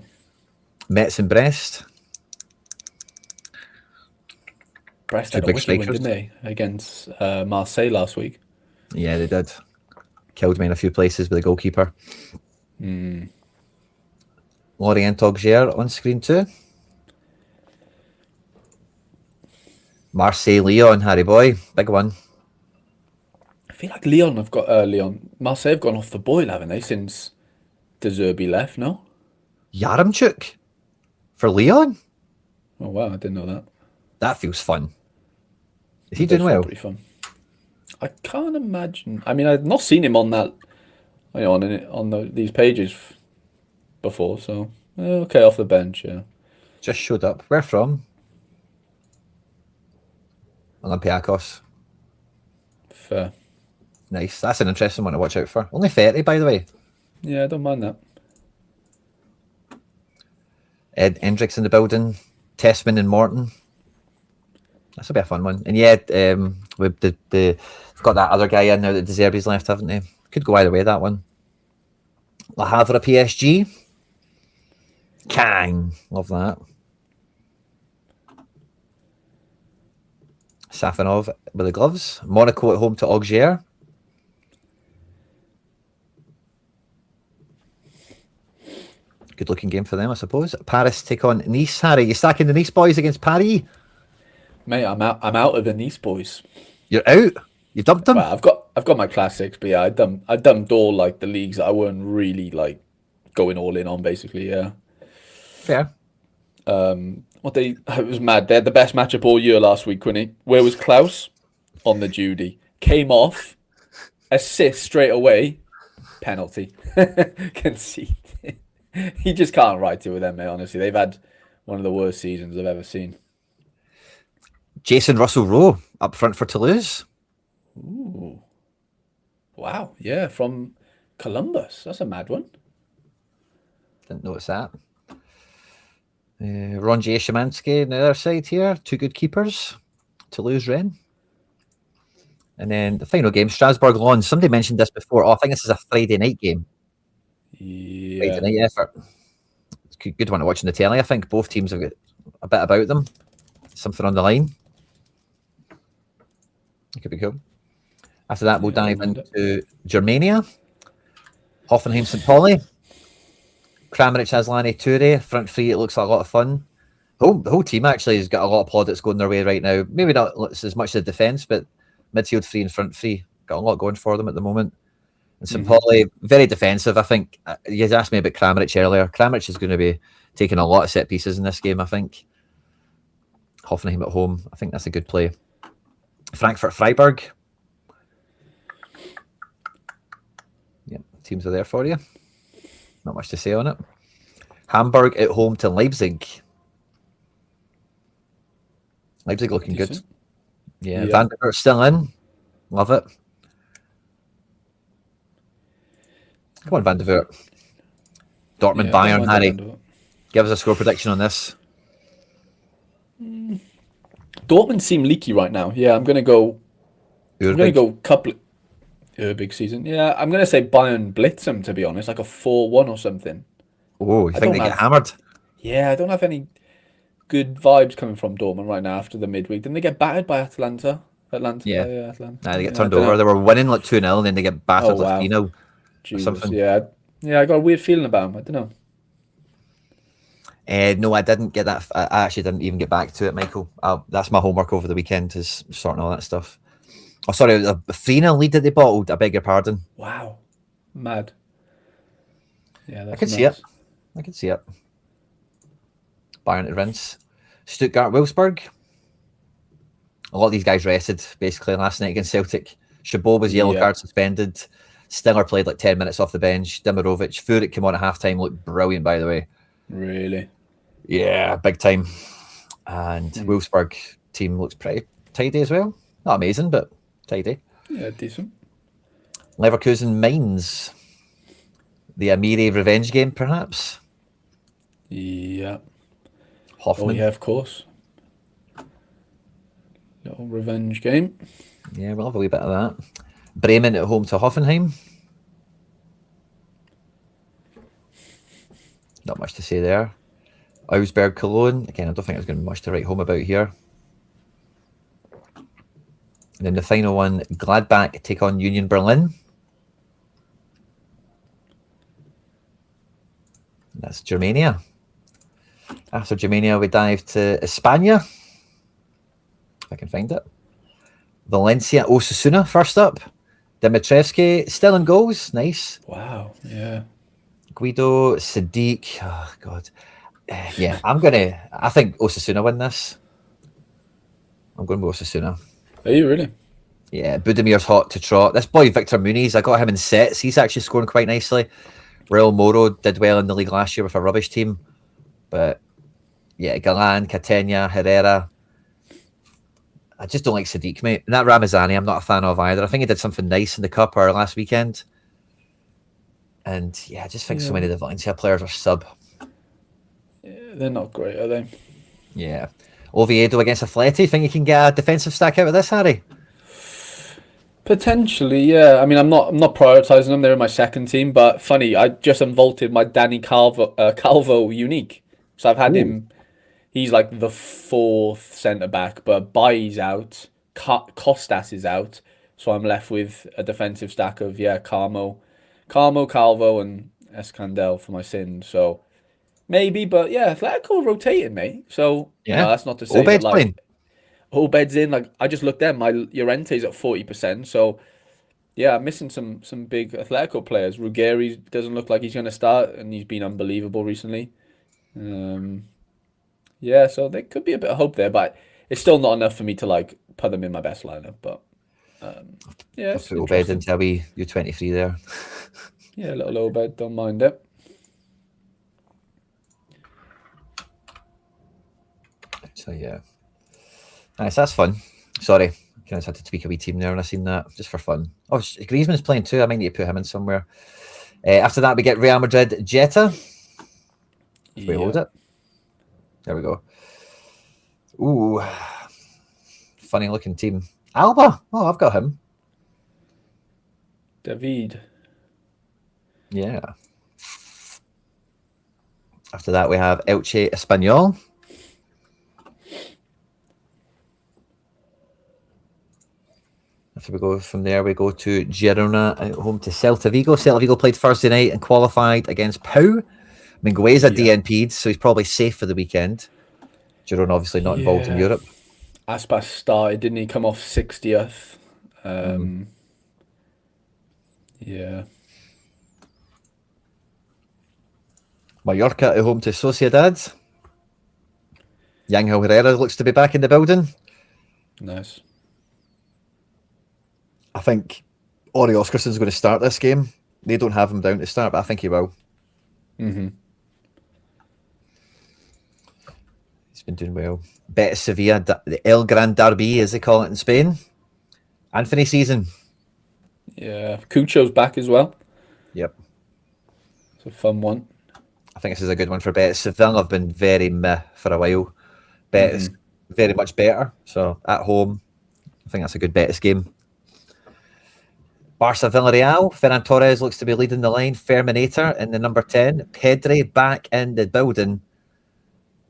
Metz and Brest. Brest Two had a big wicked win, strikers. didn't they? Against Marseille last week. Yeah, they did. Killed me in a few places with the goalkeeper. Lorient Auxerre on screen too. Marseille Lyon, Harry boy, big one. I feel like Marseille have gone off the boil, haven't they, since De Zerbi left? No. Yaramchuk for Lyon. Oh wow, I didn't know that. That feels fun. Is he That doing does feel well? pretty fun. I can't imagine. I mean, I've not seen him on that, these pages before. So okay, off the bench, yeah. Just showed up. Where from? Olympiacos. Fair. Nice. That's an interesting one to watch out for. Only 30, by the way. Yeah, I don't mind that. Ed Hendricks in the building. Tessman and Morton. That's a bit of a fun one. And yeah, with they've got that other guy in now that De Zerbi's left, haven't they? Could go either way, that one. Le Havre PSG. Kang. Love that. Safanov with the gloves. Monaco at home to Auxerre. Good looking game for them, I suppose. Paris take on Nice. Harry, you stacking the Nice boys against Paris? Mate, I'm out of the Nice boys. You're out. You dumped them. Well, I've got my classics, but yeah, I dumped all like the leagues that I weren't really like going all in on, basically. Yeah. Fair. It was mad. They had the best matchup all year last week, Quinny. Where was Klaus? On the Judy. Came off, assist straight away, penalty. Conceded. He just can't write it with them, mate, honestly. They've had one of the worst seasons I've ever seen. Jason Russell-Rowe up front for Toulouse. Ooh. Wow, yeah, from Columbus. That's a mad one. Didn't notice that. Rongier Szymanski on the other side here. Two good keepers. Toulouse Rennes. And then the final game, Strasbourg Lens. Somebody mentioned this before. Oh, I think this is a Friday night game. Yeah. Friday night effort. It's a good one to watch on the telly. I think both teams have got a bit about them. Something on the line. It could be cool. After that, we'll dive into Germania. Hoffenheim St. Pauli. Kramaric Asllani Toure. Front three, it looks like a lot of fun. The whole team actually has got a lot of plaudits going their way right now. Maybe not as much as defence, but midfield three and front three. Got a lot going for them at the moment. And St. Pauli, very defensive. I think you asked me about Kramaric earlier. Kramaric is going to be taking a lot of set pieces in this game, I think. Hoffenheim at home. I think that's a good play. Frankfurt Freiburg. Yep, teams are there for you. Not much to say on it. Hamburg at home to Leipzig. Leipzig looking Decent. good. Yeah, Van der Vaart still in. Love it. Come on, Van der Vaart. Dortmund, Bayern, Harry. Give us a score prediction on this. Dortmund seem leaky right now. Yeah, I'm gonna go couple. Big season. Yeah, I'm gonna say Bayern blitz them, to be honest, like a 4-1 or something. Oh, you think they get hammered? Yeah, I don't have any good vibes coming from Dortmund right now after the midweek. Didn't they get battered by Atlanta? Yeah. Atlanta. Nah, they get turned over. They were winning like 2-0 and then they get battered like 3-0 or something. Yeah, I got a weird feeling about them. I don't know. No, I didn't get that. I actually didn't even get back to it, Michael. That's my homework over the weekend, is sorting all that stuff. Oh, sorry, the 3-0 lead that they bottled. I beg your pardon. Wow. Mad. Yeah, that's I can see it. I can see it. Bayern to rinse. Stuttgart, Wolfsburg. A lot of these guys rested, basically, last night against Celtic. Chabot was yellow card suspended. Stinger played like 10 minutes off the bench. Dimirovic. Furyk came on at halftime. Looked brilliant, by the way. Really? Yeah, big time. And Wolfsburg team looks pretty tidy as well. Not amazing, but tidy. Yeah, decent. Leverkusen, Mainz. The Amiri revenge game, perhaps? Yeah. Hoffman. Oh, yeah, of course. Little revenge game. Yeah, we'll have a wee bit of that. Bremen at home to Hoffenheim. Not much to say there. Augsburg, Cologne. Again, I don't think there's going to be much to write home about here. And then the final one, Gladbach take on Union Berlin. That's Germania. After Germania, we dive to España. If I can find it. Valencia, Osasuna first up. Dimitrievski still in goals. Nice. Wow. Yeah. Guido, Sadiq. Oh, God. Yeah, I think Osasuna win this. I'm going with Osasuna. Are you really? Yeah, Budimir's hot to trot. This boy, Victor Muniz, I got him in sets. He's actually scoring quite nicely. Raul Moro did well in the league last year with a rubbish team. But yeah, Galan, Catena, Herrera. I just don't like Sadiq, mate. And that Ramazani, I'm not a fan of either. I think he did something nice in the Cup or last weekend. And yeah, I just think so many of the Valencia players are sub. Yeah, they're not great, are they? Yeah. Oviedo against Atleti. Think you can get a defensive stack out of this, Harry? Potentially, yeah. I mean, I'm not prioritizing them. They're in my second team, but funny, I just unvaulted my Danny Calvo unique. So I've had him. He's like the fourth centre back, but Bailly's out. Costas is out, so I'm left with a defensive stack of Calvo, and Escandel for my sins. So maybe, but yeah, Atletico rotated, mate. So Yeah. that's not to say Obed's that like playing. Obed's in. Like I just looked at my Llorente's at 40%. So yeah, I'm missing some big Atletico players. Ruggeri doesn't look like he's going to start, and he's been unbelievable recently. Yeah, so there could be a bit of hope there, but it's still not enough for me to like put them in my best lineup. But yeah, I'll it's put Obed interesting. into a wee U23 there. Yeah, a little Obed, don't mind it. So yeah. Nice, that's fun. Sorry. I just had to tweak a wee team there when I seen that, just for fun. Oh, Griezmann's playing too. I might need to put him in somewhere. After that, we get Real Madrid Jetta. If we hold it. There we go. Ooh. Funny looking team. Alba. Oh, I've got him. David. Yeah. After that, we have Elche Espanyol. After we go from there, we go to Girona at home to Celta Vigo. Celta Vigo played Thursday night and qualified against Pau. Mingueza DNP'd, so he's probably safe for the weekend. Girona obviously not involved in Europe. Aspas started, didn't he? Come off 60th. Yeah. Mallorca at home to Sociedad. Yangel Herrera looks to be back in the building. Nice. I think Ori Oskarson's going to start this game. They don't have him down to start, but I think he will. He's been doing well. Betis Sevilla, the El Gran Derby, as they call it in Spain. Anthony season. Yeah. Cucho's back as well. Yep. It's a fun one. I think this is a good one for Betis. Sevilla have been very meh for a while. Betis very much better. So at home, I think that's a good Betis game. Barca Villarreal. Ferran Torres looks to be leading the line. Ferminator in the number 10. Pedri back in the building.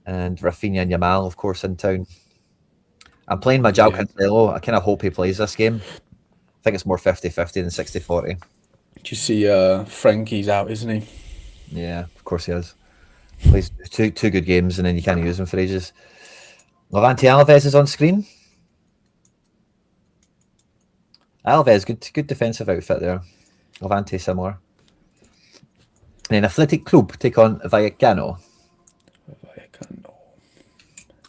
And Rafinha and Yamal, of course, in town. I'm playing my João Cancelo. I kind of hope he plays this game. I think it's more 50-50 than 60-40. Do you see Frankie's out, isn't he? Yeah, of course he is. Plays two good games and then you can't use him for ages. Levante Alves is on screen. Alves, good defensive outfit there. Levante similar. And then Athletic Club take on Vallecano.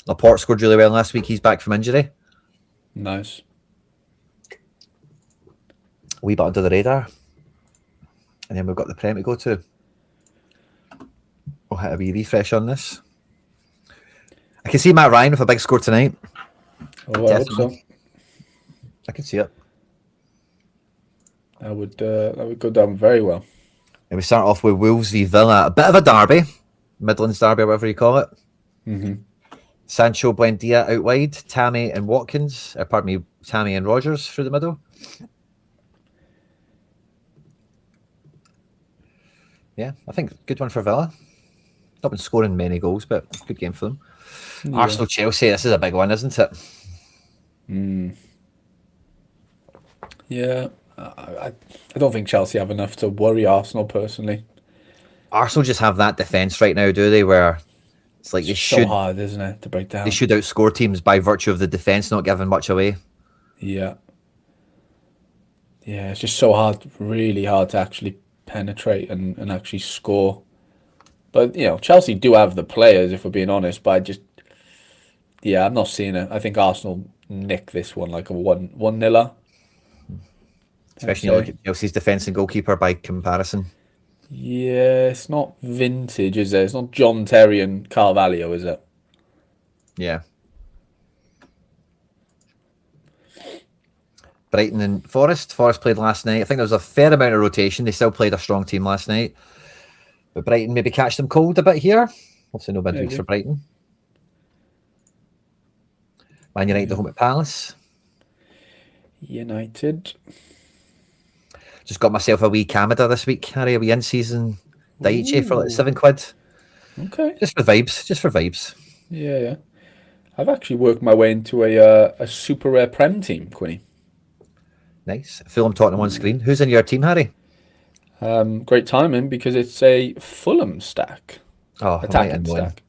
Laporte scored really well last week. He's back from injury. Nice. A wee bit under the radar. And then we've got the Prem to go to. We'll hit a wee refresh on this. I can see Matt Ryan with a big score tonight. Oh, I hope so. I can see it. That would go down very well. And we start off with Wolves v Villa. A bit of a derby. Midlands derby, or whatever you call it. Sancho Buendia out wide. Tammy and Watkins. Tammy and Rogers through the middle. Yeah, I think good one for Villa. Not been scoring many goals, but good game for them. Yeah. Arsenal Chelsea, this is a big one, isn't it? Yeah, I don't think Chelsea have enough to worry Arsenal personally. Arsenal just have that defense right now, do they? Where it's like It's so hard, isn't it, to break they down? should outscore teams by virtue of the defense not giving much away. Yeah, yeah, it's just so hard, really hard to actually penetrate and actually score. But Chelsea do have the players, if we're being honest. But yeah, I'm not seeing it. I think Arsenal nick this one like a one niller. I'd Especially when you look say. at Chelsea's defense and goalkeeper by comparison. Yeah, it's not vintage, is it? It's not John Terry and Carvalho, is it? Yeah. Brighton and Forest. Forest played last night. I think there was a fair amount of rotation. They still played a strong team last night. But Brighton maybe catch them cold a bit here. Also no midweeks for Brighton. Man United home at Palace. United. Just got myself a wee Kamada this week, Harry. A wee in-season Daichi for like £7. Okay. Just for vibes. Just for vibes. Yeah, yeah. I've actually worked my way into a super rare Prem team, Quinny. Nice. Fulham Tottenham on screen. Who's in your team, Harry? Great timing because it's a Fulham stack. Oh, Attacking stack.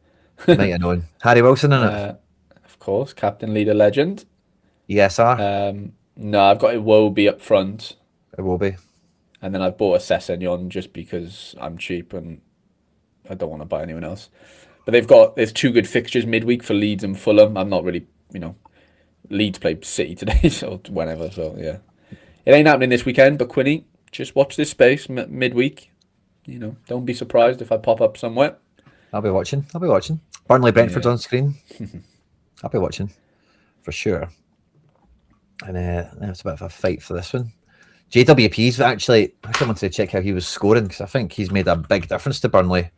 Might have known. Harry Wilson in it. Of course, captain, leader, legend. ESR. No, I've got Iwobi up front. It will be. And then I've bought a Sessegnon just because I'm cheap and I don't want to buy anyone else. But there's two good fixtures midweek for Leeds and Fulham. I'm not really, Leeds play City today, so whenever. So yeah, it ain't happening this weekend. But Quinny, just watch this space midweek. Don't be surprised if I pop up somewhere. I'll be watching. Burnley Brentford's on screen. I'll be watching for sure. And it's a bit of a fight for this one. JWP's actually, I wanted to check how he was scoring because I think he's made a big difference to Burnley.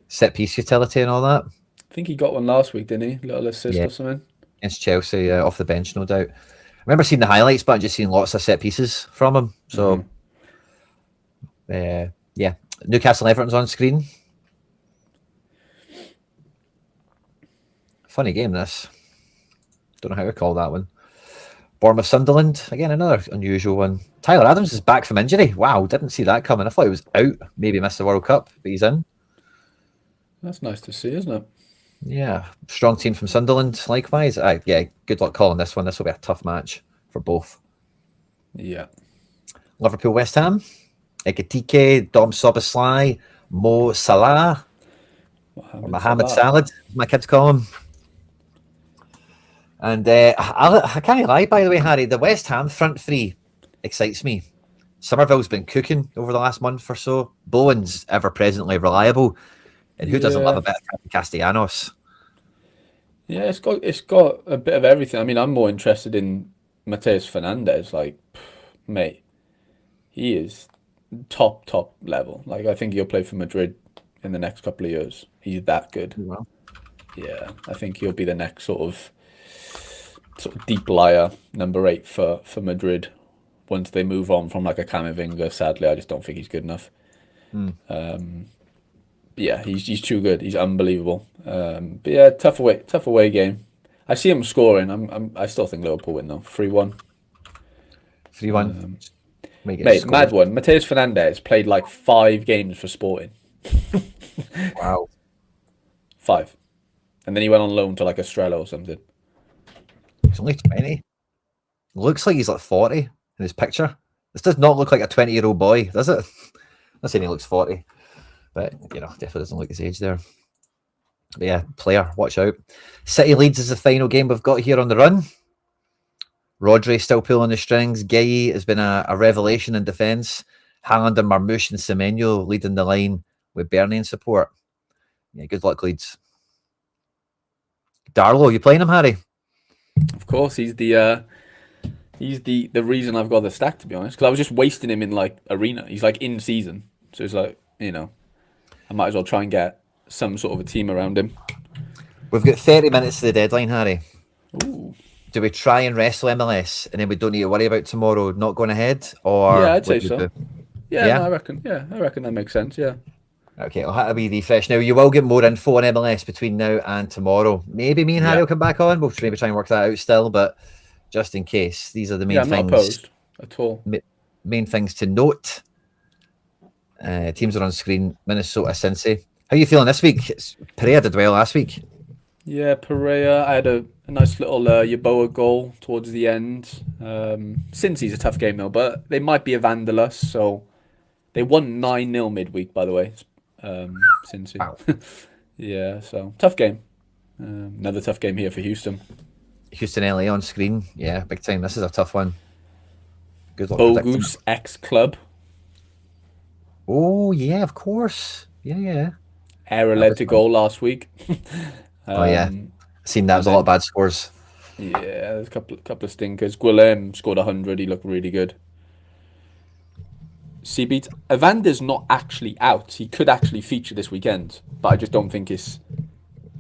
Set piece utility and all that. I think he got one last week, didn't he? Little assist or something. Against Chelsea, off the bench, no doubt. I remember seeing the highlights, but I've just seen lots of set pieces from him. So, yeah. Newcastle Everton's on screen. Funny game, this. Don't know how to call that one. Bournemouth Sunderland, again, another unusual one. Tyler Adams is back from injury. Wow, didn't see that coming. I thought he was out, maybe missed the World Cup, but he's in. That's nice to see, isn't it? Yeah, strong team from Sunderland, likewise. Yeah, good luck calling this one. This will be a tough match for both. Yeah. Liverpool West Ham, Ekitike, Dom Soboslai, Mo Salah, Mohamed Salah, my kids call him. And I can't lie, by the way, Harry, the West Ham front three excites me. Somerville's been cooking over the last month or so. Bowen's ever presently reliable. And who doesn't love a bit of Castellanos? Yeah, it's got a bit of everything. I mean, I'm more interested in Mateus Fernandez. Like, mate, he is top level. Like, I think he'll play for Madrid in the next couple of years. He's that good. Well. Yeah, I think he'll be the next sort of deep liar number 8 for Madrid once they move on from like a Camavinga. Sadly, I just don't think he's good enough. Yeah, he's too good. He's unbelievable. But yeah, tough away game. I see him scoring. I still think Liverpool win though. 3-1. 3-1. Mate, mad one. Mateus Fernandez played like 5 games for Sporting. Wow. 5. And then he went on loan to like Estrella or something. He's only 20. Looks like he's like 40 in his picture. This does not look like a 20-year-old boy, does it? I'm not saying he looks 40. But, definitely doesn't look his age there. But yeah, player, watch out. City Leeds is the final game we've got here on the run. Rodri still pulling the strings. Gueye has been a revelation in defence. Haaland and Marmoush and Semenyo leading the line with Bernie in support. Yeah, good luck, Leeds. Darlow, you playing him, Harry? Of course, he's the reason I've got the stack, to be honest. Because I was just wasting him in like arena. He's like in season. So it's like, I might as well try and get some sort of a team around him. We've got 30 minutes to the deadline, Harry. Ooh. Do we try and wrestle MLS and then we don't need to worry about tomorrow not going ahead? Or yeah, I'd say so. Yeah? No, I reckon that makes sense, yeah. Okay, I'll have to be refresh. Now, you will get more info on MLS between now and tomorrow. Maybe me and Harry will come back on. We'll maybe try and work that out still, but just in case, these are the main things at all. Main things to note. Teams are on screen. Minnesota, Cincy. How are you feeling this week? Pereira did well last week. Yeah, Pereira. I had a nice little Yeboah goal towards the end. Cincy's a tough game though, but they might be a Vandalus, so they won 9-0 midweek, by the way. Cincy. Wow. Yeah, so tough game. Another tough game here for Houston. Houston, LA on screen. Yeah, big time. This is a tough one. Good luck predicting Bogus it. X Club. Oh, yeah, of course. Yeah. Error That led was to fun. goal last week. Oh, yeah. Seen that. And Was a lot then of bad scores. yeah, there's a couple of stinkers. Guillem scored 100. He looked really good. Seabeat. Evander's not actually out. He could actually feature this weekend, but I just don't think it's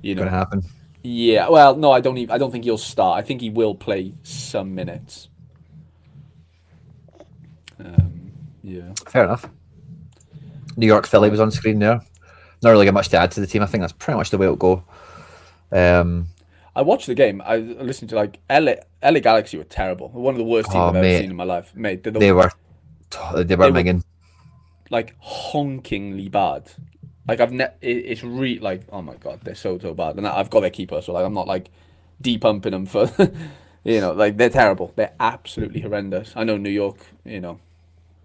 Going to happen. Yeah. Well, no, I don't think he'll start. I think he will play some minutes. Yeah. Fair enough. New York, Philly was on screen there. Not really got much to add to the team. I think that's pretty much the way it'll go. I watched the game. I listened to like LA Galaxy were terrible. One of the worst teams I've ever mate. seen in my life. Mate, They were minging. like honkingly bad. Like it's really like, oh my god, they're so bad. And I've got their keeper, so like I'm not like depumping them for like they're terrible. They're absolutely horrendous. I know New York,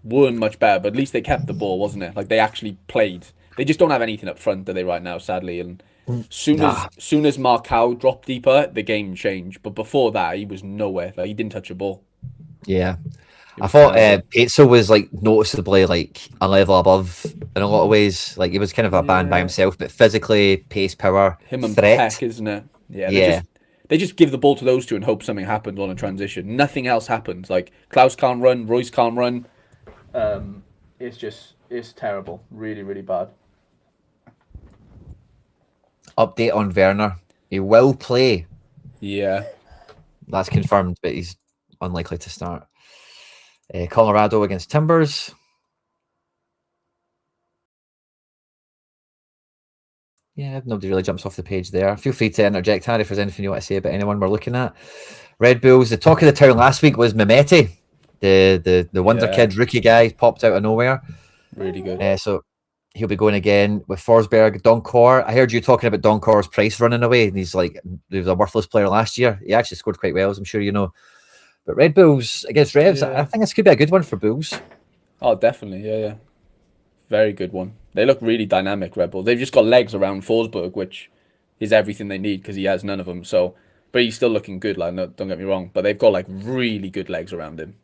weren't much better, but at least they kept the ball, wasn't it? Like they actually played. They just don't have anything up front, do they, right now, sadly? And soon as Marcao dropped deeper, the game changed. But before that, he was nowhere. Like he didn't touch a ball. Yeah. I thought Petzl was like noticeably like a level above in a lot of ways. Like he was kind of a band by himself, but physically, pace, power, Him and threat. Peck, isn't it? Yeah. They just give the ball to those two and hope something happens on a transition. Nothing else happens. Like Klaus can't run, Royce can't run. It's terrible. Really, really bad. Update on Werner. He will play. Yeah. That's confirmed, but he's unlikely to start. Colorado against Timbers. Yeah, nobody really jumps off the page there. Feel free to interject, Harry, if there's anything you want to say about anyone we're looking at. Red Bulls. The talk of the town last week was Mehmeti, the wonder kid rookie guy, popped out of nowhere. Really good. So he'll be going again with Forsberg. Doncor. I heard you talking about Doncor's price running away, and he was a worthless player last year. He actually scored quite well, as I'm sure you know. But Red Bulls against Revs, I think this could be a good one for Bulls. Oh, definitely. Yeah. Very good one. They look really dynamic, Red Bull. They've just got legs around Forsberg, which is everything they need because he has none of them. So, but he's still looking good. Like, no, don't get me wrong. But they've got like really good legs around him.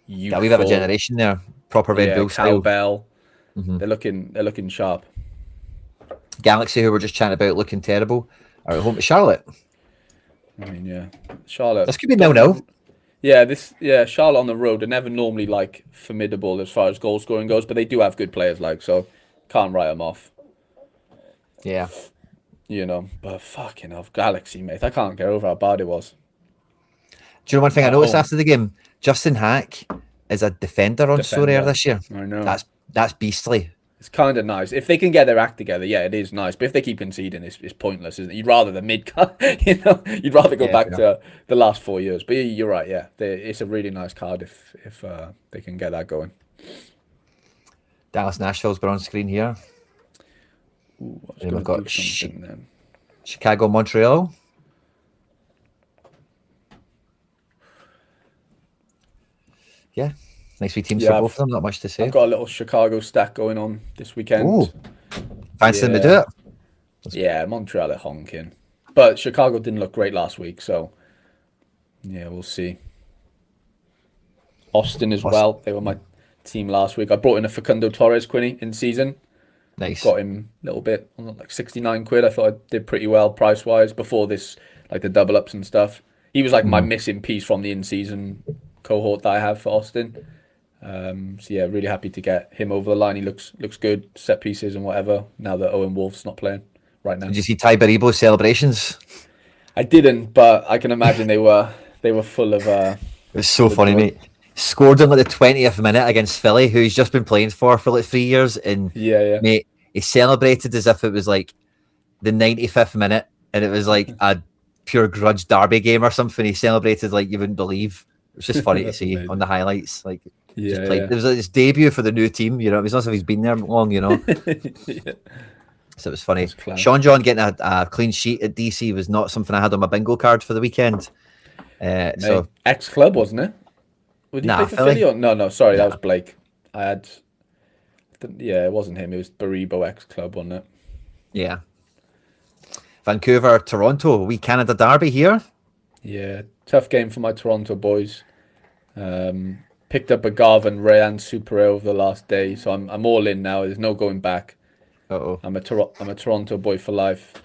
Yeah, we've had a generation there. Proper Red Bull style. Cowbell. Mm-hmm. They're looking sharp. Galaxy, who we're just chatting about, looking terrible, are at home to Charlotte. I mean, yeah, Charlotte. This could be 0-0. Yeah, Charlotte on the road are never normally like formidable as far as goal scoring goes, but they do have good players, so can't write them off. Yeah. But fucking hell, Galaxy, mate. I can't get over how bad it was. Do you know one thing I noticed after the game? Justin Hack is a defender on Sorare this year. I know. That's beastly. It's kind of nice. If they can get their act together, yeah, it is nice. But if they keep conceding, it's pointless, isn't it? You'd rather the mid-card, You'd rather go back to the last 4 years. But you're right, yeah. It's a really nice card if they can get that going. Dallas Nashville's been on screen here. Ooh, and we've got Chicago Montreal. Yeah. Nice wee teams for both of them. Not much to say. I've got a little Chicago stack going on this weekend. Ooh. Fancy them to do it. Yeah, Montreal are honking. But Chicago didn't look great last week, so yeah, we'll see. Austin as well. They were my team last week. I brought in a Facundo Torres, Quinny, in season. Nice. Got him a little bit, like 69 quid. I thought I did pretty well price-wise before this, like the double-ups and stuff. He was like my missing piece from the in-season cohort that I have for Austin. So yeah, really happy to get him over the line. He looks good, set pieces and whatever. Now that Owen Wolf's not playing right now. Did you see Ty Baribo's celebrations? I didn't, but I can imagine they were full of. It was so funny, mate. Scored in like the 20th minute against Philly, who he's just been playing for like 3 years, and mate, he celebrated as if it was like the 95th minute, and it was like a pure grudge derby game or something. He celebrated like you wouldn't believe. was just funny to That's see on amazing. the highlights. Like, just Yeah, played. yeah. It was like his debut for the new team. You know, it's not as if he's been there long. You know, Yeah, so it was funny. that's class. Sean John getting a clean sheet at DC was not something I had on my bingo card for the weekend. So Mate, ex-club, wasn't it? Would he play nah, for Philly Philly. or no? No, sorry, that was Nah, Blake. I had, yeah, it wasn't him. It was Baribo ex-club, wasn't it? yeah. Vancouver, Toronto, wee Canada derby here. Yeah, tough game for my Toronto boys. Picked up a Garvin Rayan Super over the last day, so I'm all in now. There's no going back. Oh, I'm a Toronto boy for life.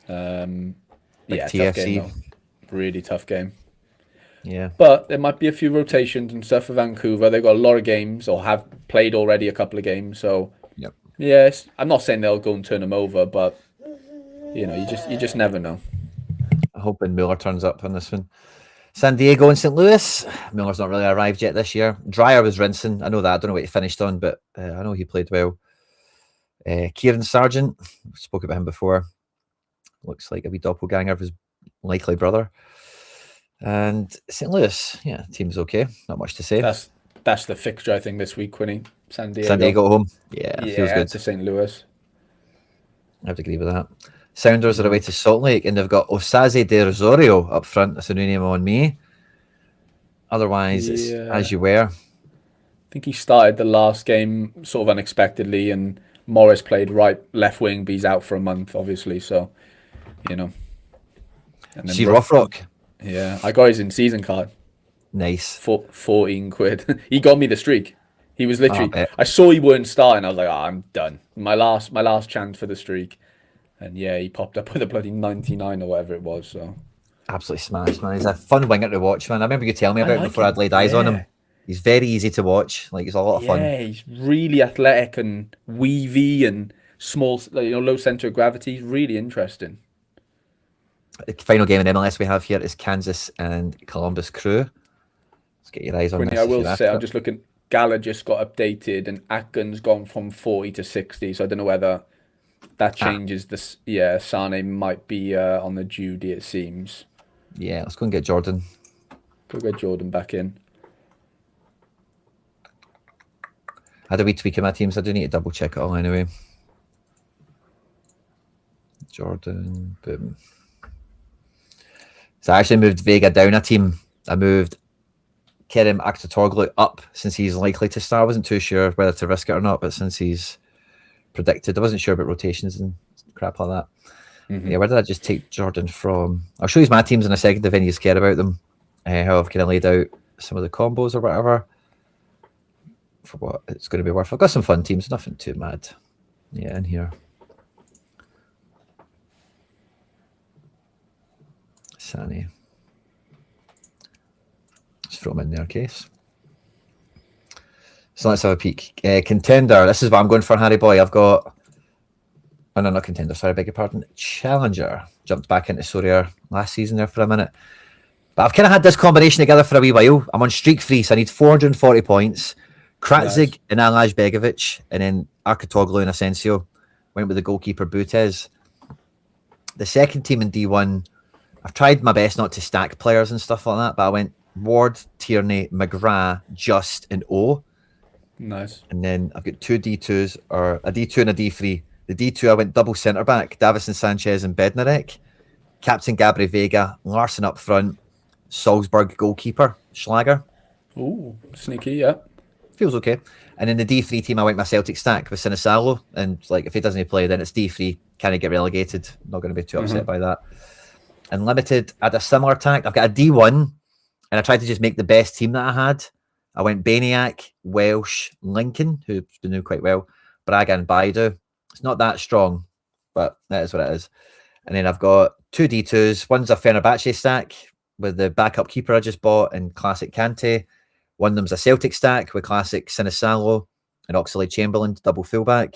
Um, big yeah, tough game TFC. though. Really tough game. Yeah. But there might be a few rotations and stuff for Vancouver. They've got a lot of games or have played already a couple of games. So Yep. yes, I'm not saying they'll go and turn them over, but you just never know. I'm hoping Mueller turns up on this one. San Diego and St. Louis. Mueller's not really arrived yet this year. Dreyer was rinsing. I know that. I don't know what he finished on, but I know he played well. Kieran Sargent. Spoke about him before. Looks like a wee doppelganger of his likely brother. And St. Louis. Yeah, team's okay. Not much to say. That's the fixture I think this week, Quinny. San San Diego. Diego at home. Yeah, feels Yeah, good. to St. Louis. I have to agree with that. Sounders are away Mm. to Salt Lake, and they've got Osaze de Rosario up front. That's a new name on me. Otherwise, it's as Yeah. you were. I think he started the last game sort of unexpectedly, and Morris played right left wing, but he's out for a month, obviously. So, you know, and then See Rothrock. yeah, I got his in season card, Nice. 14 quid. He got me the streak. He was Oh, I literally. bet. I saw he weren't starting. I was like, oh, I'm done. My last chance for the streak, and yeah, he popped up with a bloody 99 or whatever it was. So Absolutely smashed, man. He's a fun winger to watch, man. I remember you telling me I about him like before I'd him. laid eyes on Yeah, him. He's very easy to watch. Like, he's a lot of fun. yeah, he's really athletic and weavy and small, low center of gravity. He's really interesting. The final game in MLS we have here is Kansas and Columbus Crew. Let's get your eyes on Quinny, I this if will you're say, after I'm it. just looking. Gala just got updated, and Atkins gone from 40 to 60. So I don't know whether that Ah, changes this. Yeah, Sane might be on the duty. It seems. yeah, let's go and get Jordan. Go get Jordan back in. I had a wee tweak in my teams. I do need to double check it all anyway. Jordan, boom. So I actually moved Vega down a team. I moved Kerem Aktürkoğlu up since he's likely to start. I wasn't too sure whether to risk it or not, but since he's predicted, I wasn't sure about rotations and crap like that. Yeah, where did I just take Jordan from? I'll show you my teams in a second if any of you care about them. How I've kind of laid out some of the combos or whatever for what it's going to be worth. I've got some fun teams, nothing too mad. Yeah, in here. Sani. Just throw them in there, case. So let's have a peek. Contender. This is what I'm going for, Harry Boy. I've got. Oh, no, not contender. Sorry, I beg your pardon. Challenger. Jumped back into Sorare last season there for a minute. But I've kind of had this combination together for a wee while. I'm on streak 3, so I need 440 points. Nice. Kratzig and Alaj Begovic, and then Arkatoğlu and Asensio. Went with the goalkeeper Butez. The second team in D1, I've tried my best not to stack players and stuff like that, but I went Ward, Tierney, McGrath, Just, and O. Nice. And then I've got two D2s, or a D2 and a D3. The D2, I went double centre back, Davison Sanchez and Bednarek. Captain Gabri Vega, Larson up front, Salzburg goalkeeper, Schlager. Ooh, sneaky. Yeah. Feels okay. And in the D3 team, I went my Celtic stack with Sinisalo. And like, if he doesn't play, then it's D3. Can he get relegated? Not going to be too upset by that. And limited, I had a similar tack. I've got a D1, and I tried to just make the best team that I had. I went Baniak, Welsh, Lincoln, who's been doing quite well, Braga and Baidu. It's not that strong, but that is what it is. And then I've got two D2s. One's a Fenerbahce stack with the backup keeper I just bought and classic Kante. One of them's a Celtic stack with classic Sinisalo and Oxlade-Chamberlain, double fullback.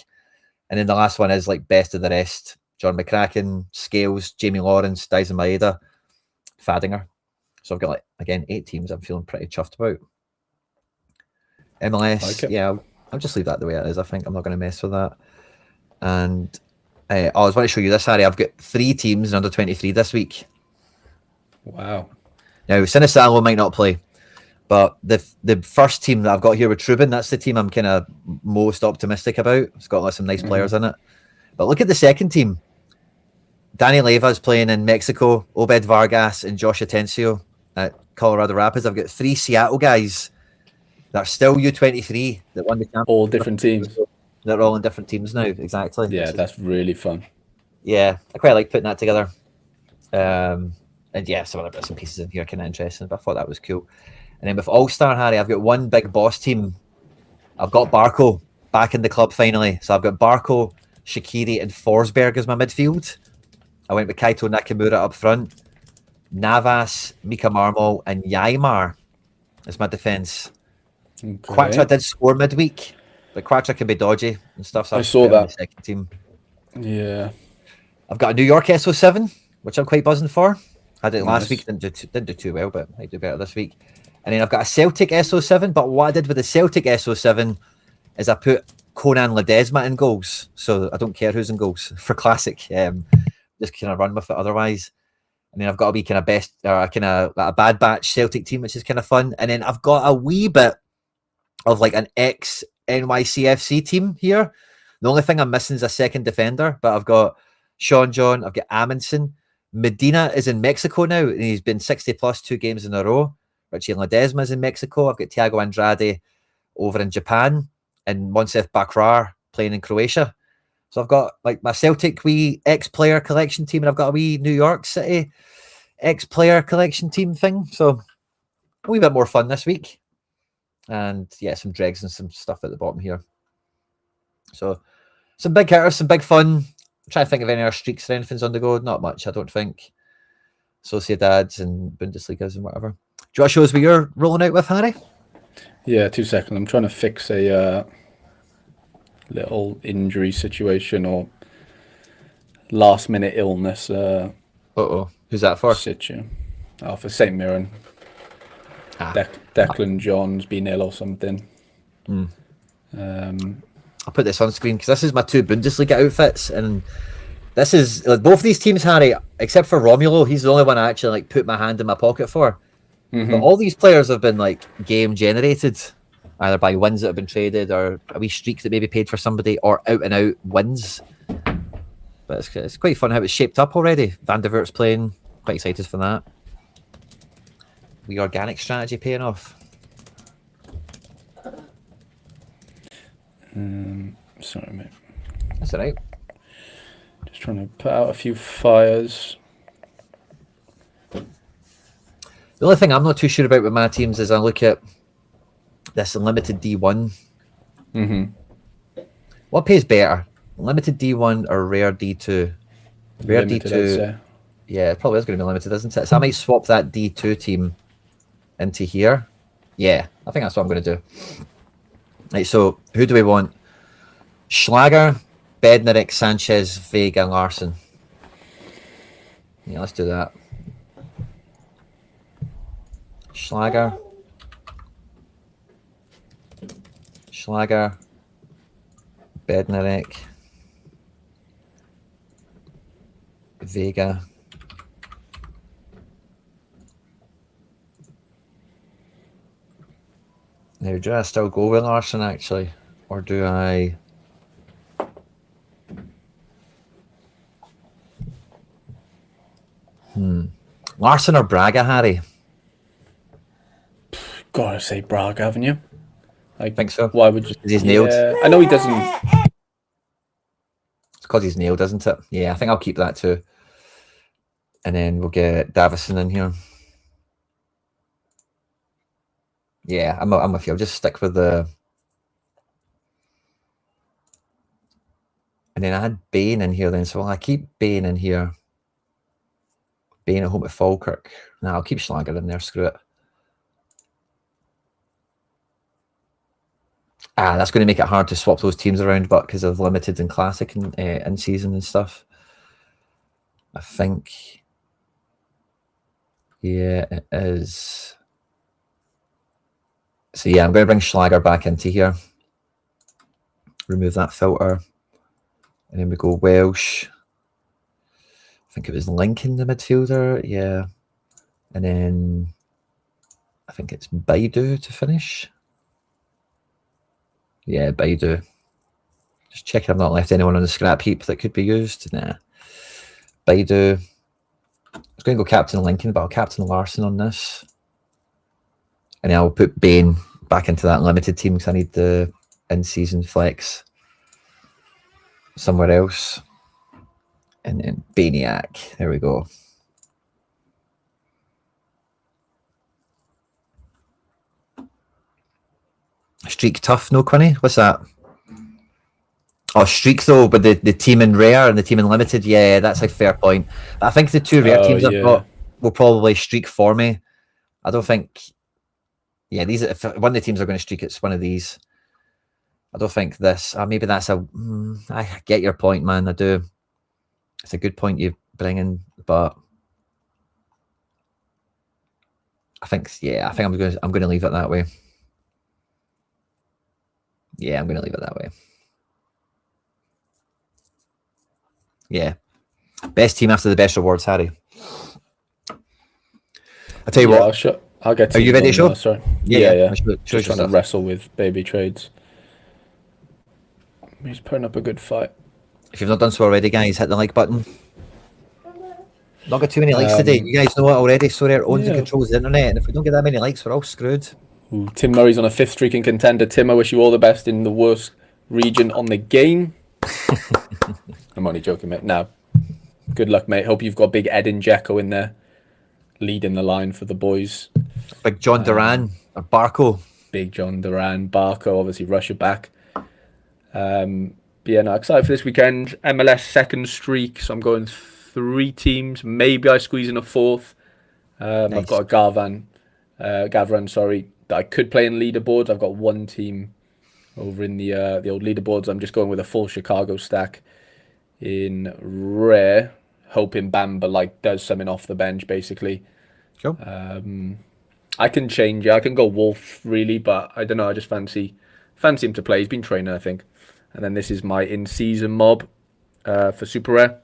And then the last one is like best of the rest. John McCracken, Scales, Jamie Lawrence, Dyson Maeda, Fadinger. So I've got, like, again, 8 teams I'm feeling pretty chuffed about. MLS, Like yeah, I'll just leave that the way it is. I think I'm not going to mess with that. And I was want to show you this, Harry. I've got 3 teams in under 23 this week. Wow. Now, Sinisalo might not play. But the first team that I've got here with Trubin, that's the team I'm kind of most optimistic about. It's got some nice players in it. But look at the second team. Danny Leva's playing in Mexico, Obed Vargas and Josh Atencio at Colorado Rapids. I've got 3 Seattle guys that are still U23 that won the championship. All different teams. They're all in different teams now, exactly. Yeah, that's really fun. Yeah, I quite like putting that together. And yeah, some other bits and pieces in here kind of interesting, but I thought that was cool. And then with All-Star, Harry, I've got one big boss team. I've got Barco back in the club finally. So I've got Barco, Shaqiri, and Forsberg as my midfield. I went with Kaito Nakamura up front. Navas, Mika Marmol, and Yaimar as my defence. Okay. Quattro did score midweek, but Quattro can be dodgy and stuff. So I saw that. The second team. Yeah. I've got a New York SO7, which I'm quite buzzing for. I did it last Nice. week, didn't do too well, but I do better this week. And then I've got a Celtic SO7, but what I did with the Celtic SO7 is I put Conan Ledesma in goals, so I don't care who's in goals for Classic. Just kind of run with it otherwise. And then I've got to be kind of best, or kind of like a bad batch Celtic team, which is kind of fun. And then I've got a wee bit of like an ex NYCFC team here. The only thing I'm missing is a second defender, but I've got Sean John, I've got Amundsen. Medina is in Mexico now, and he's been 60 plus 2 games in a row. Richie Ledesma is in Mexico. I've got Thiago Andrade over in Japan, and Monsef Bakrar playing in Croatia. So I've got like my Celtic wee ex-player collection team, and I've got a wee New York City ex-player collection team thing. So a wee bit more fun this week. And yeah, some dregs and some stuff at the bottom here. So some big hitters, some big fun. I'm trying to think of any other streaks or anything's on the go. Not much, I don't think. Sociedads and Bundesligas and whatever. Do you want to show us what you're rolling out with, Harry? Yeah, 2 seconds. I'm trying to fix a little injury situation or last minute illness. Who's that for? Situ. Oh, for St. Mirren. Declan John's been ill or something. I'll put this on screen because this is my 2 Bundesliga outfits, and this is like both these teams, Harry, except for Romulo. He's the only one I actually like put my hand in my pocket for. But all these players have been like game generated, either by wins that have been traded or a wee streak that maybe paid for somebody, or out and out wins. But it's quite fun how it's shaped up already. Van der Veert's playing. Quite excited for that. Wee organic strategy paying off. Sorry, mate. That's all right. Just trying to put out a few fires. The only thing I'm not too sure about with my teams is I look at this limited D1. What pays better? Limited D1 or rare D2? Rare Limited, D2. I'd say. Yeah, it probably is going to be limited, isn't it? So I might swap that D2 team into here. Yeah, I think that's what I'm going to do. Right, so who do we want? Schlager, Bednarik, Sanchez, Vega, Larson. Yeah, let's do that. Schlager, Bednarik, Vega. Now, do I still go with Larson actually, or do I? Larson or Braga, Harry? Gotta say Braga, haven't you? I think so. Why would you? He's nailed. I know he doesn't. It's because he's nailed, isn't it? Yeah, I think I'll keep that too. And then we'll get Davison in here. Yeah, I'm with you. I'll just stick with the. And then I had Bain in here then, so I keep Bain in here. Bain at home at Falkirk. No, I'll keep Schlager in there, screw it. That's going to make it hard to swap those teams around, but because of limited and classic and in season and stuff. I think. Yeah, it is. So yeah, I'm going to bring Schlager back into here. Remove that filter. And then we go Welsh. I think it was Lincoln, the midfielder. Yeah. And then I think it's Baidu to finish. Yeah, Baidu. Just checking I've not left anyone on the scrap heap that could be used. Nah. Baidu. I was going to go Captain Lincoln, but I'll Captain Larson on this. And then I'll put Bane back into that limited team because I need the in-season flex somewhere else. And then Baniac. There we go. Streak tough, no, Quinny? What's that? Oh, streak though, but the team in rare and the team in limited, yeah, that's a fair point. But I think the two rare teams I've got will probably streak for me. I don't think, yeah, these if one of the teams are going to streak, it's one of these. I don't think this. Maybe that's a. I get your point, man. I do. It's a good point you bring in, but I think, yeah, I think I'm going to leave it that way. Yeah, I'm going to leave it that way. Yeah. Best team after the best rewards, Harry. I'll tell you what. I'll get. Are you ready to show? Sorry. Yeah. Just trying to wrestle with baby trades. He's putting up a good fight. If you've not done so already, guys, hit the like button. Not got too many likes today. You guys know it already. Sorare owns and controls the internet, and if we don't get that many likes, we're all screwed. Ooh, Tim Murray's on a 5th streak in contender. Tim, I wish you all the best in the worst region on the game. I'm only joking, mate. Now, good luck, mate. Hope you've got big Ed and Jacko in there, leading the line for the boys. Big John Duran or Barco. Big John Duran, Barco, obviously Russia back. Yeah, no, excited for this weekend. MLS 2nd streak, so I'm going 3 teams. Maybe I squeeze in a 4th. Nice. I've got a Gavran, that I could play in leaderboards. I've got 1 team over in the old leaderboards. I'm just going with a full Chicago stack in rare, hoping Bamba does something off the bench basically. Cool. I can change it. I can go Wolf really, but I don't know. I just fancy him to play. He's been training, I think. And then this is my in-season mob for Super Rare.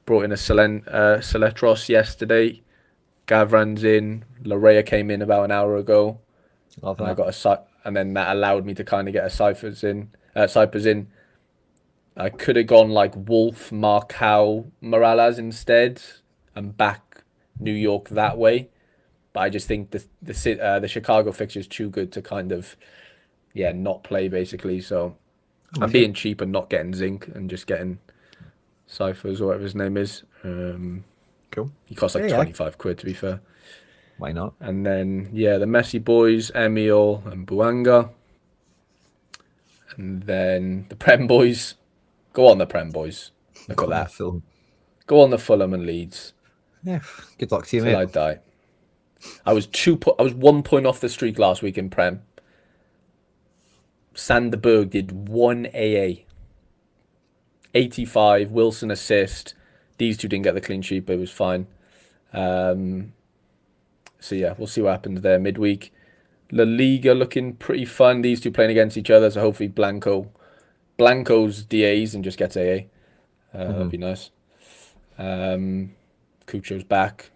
Brought in a Seletros yesterday. Gavran's in. Larea came in about an hour ago. Love that. And I got and then that allowed me to kind of get a Cyphers in. I could have gone like Wolf, Marcao, Morales instead, and back New York that way. But I just think the Chicago fixture is too good to kind of, not play basically. So I'm being cheap and not getting Zinc and just getting Cyphers or whatever his name is. Cool. He costs like 25 quid to be fair. Why not? And then, the Messi boys, Emil and Buanga. And then the Prem boys. Go on the Prem boys. Look at that. Go on the Fulham and Leeds. Yeah, good luck to you, mate. Till I die. I was 1 point off the streak last week in Prem. Sanderberg did 1 AA. 85, Wilson assist. These two didn't get the clean sheet, but it was fine. So yeah, we'll see what happens there midweek. La Liga looking pretty fun. These two playing against each other, so hopefully Blanco's DAs and just gets AA. That'd be nice. Cucho's back.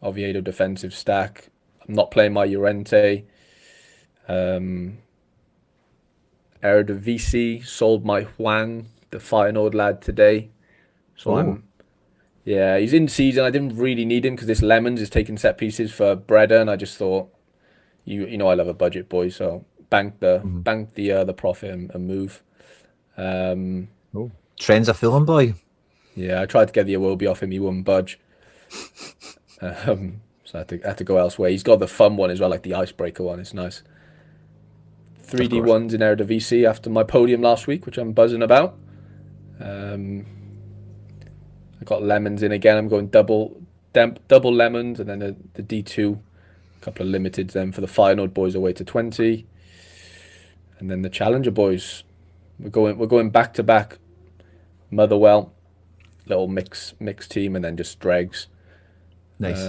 Oviedo defensive stack. I'm not playing my Llorente. Eredivisie sold my Huang, the Feyenoord lad, today. So he's in season. I didn't really need him because this Lemons is taking set pieces for Breda, and I just thought, you know, I love a budget boy, so bank the profit and move. Trent's a Fulham boy. Yeah, I tried to get the Iwobi off him. He wouldn't budge. So I had to go elsewhere. He's got the fun one as well, like the icebreaker one. It's nice. 3D1s in Eredivisie after my podium last week, which I'm buzzing about. I got lemons in again. I'm going double lemons, and then the D2, a couple of limiteds then for the Feyenoord boys away to 20, and then the Challenger boys. We're going back to back. Motherwell, little mix team, and then just dregs. Nice.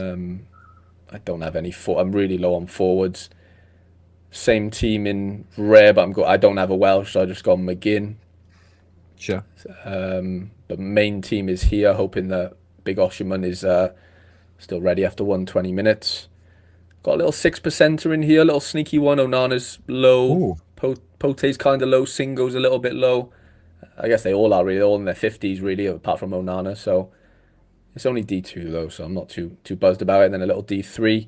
I don't have any. I'm really low on forwards. Same team in rare, but I don't have a Welsh, so I just got McGinn. Sure. But main team is here, hoping that Big Osherman is still ready after 120 minutes. Got a little 6%er in here, a little sneaky one. Onana's low. Ooh, Pote's kind of low. Singo's a little bit low. I guess they all are really, all in their 50s really, apart from Onana. So it's only D2 though, so I'm not too buzzed about it. And then a little D3,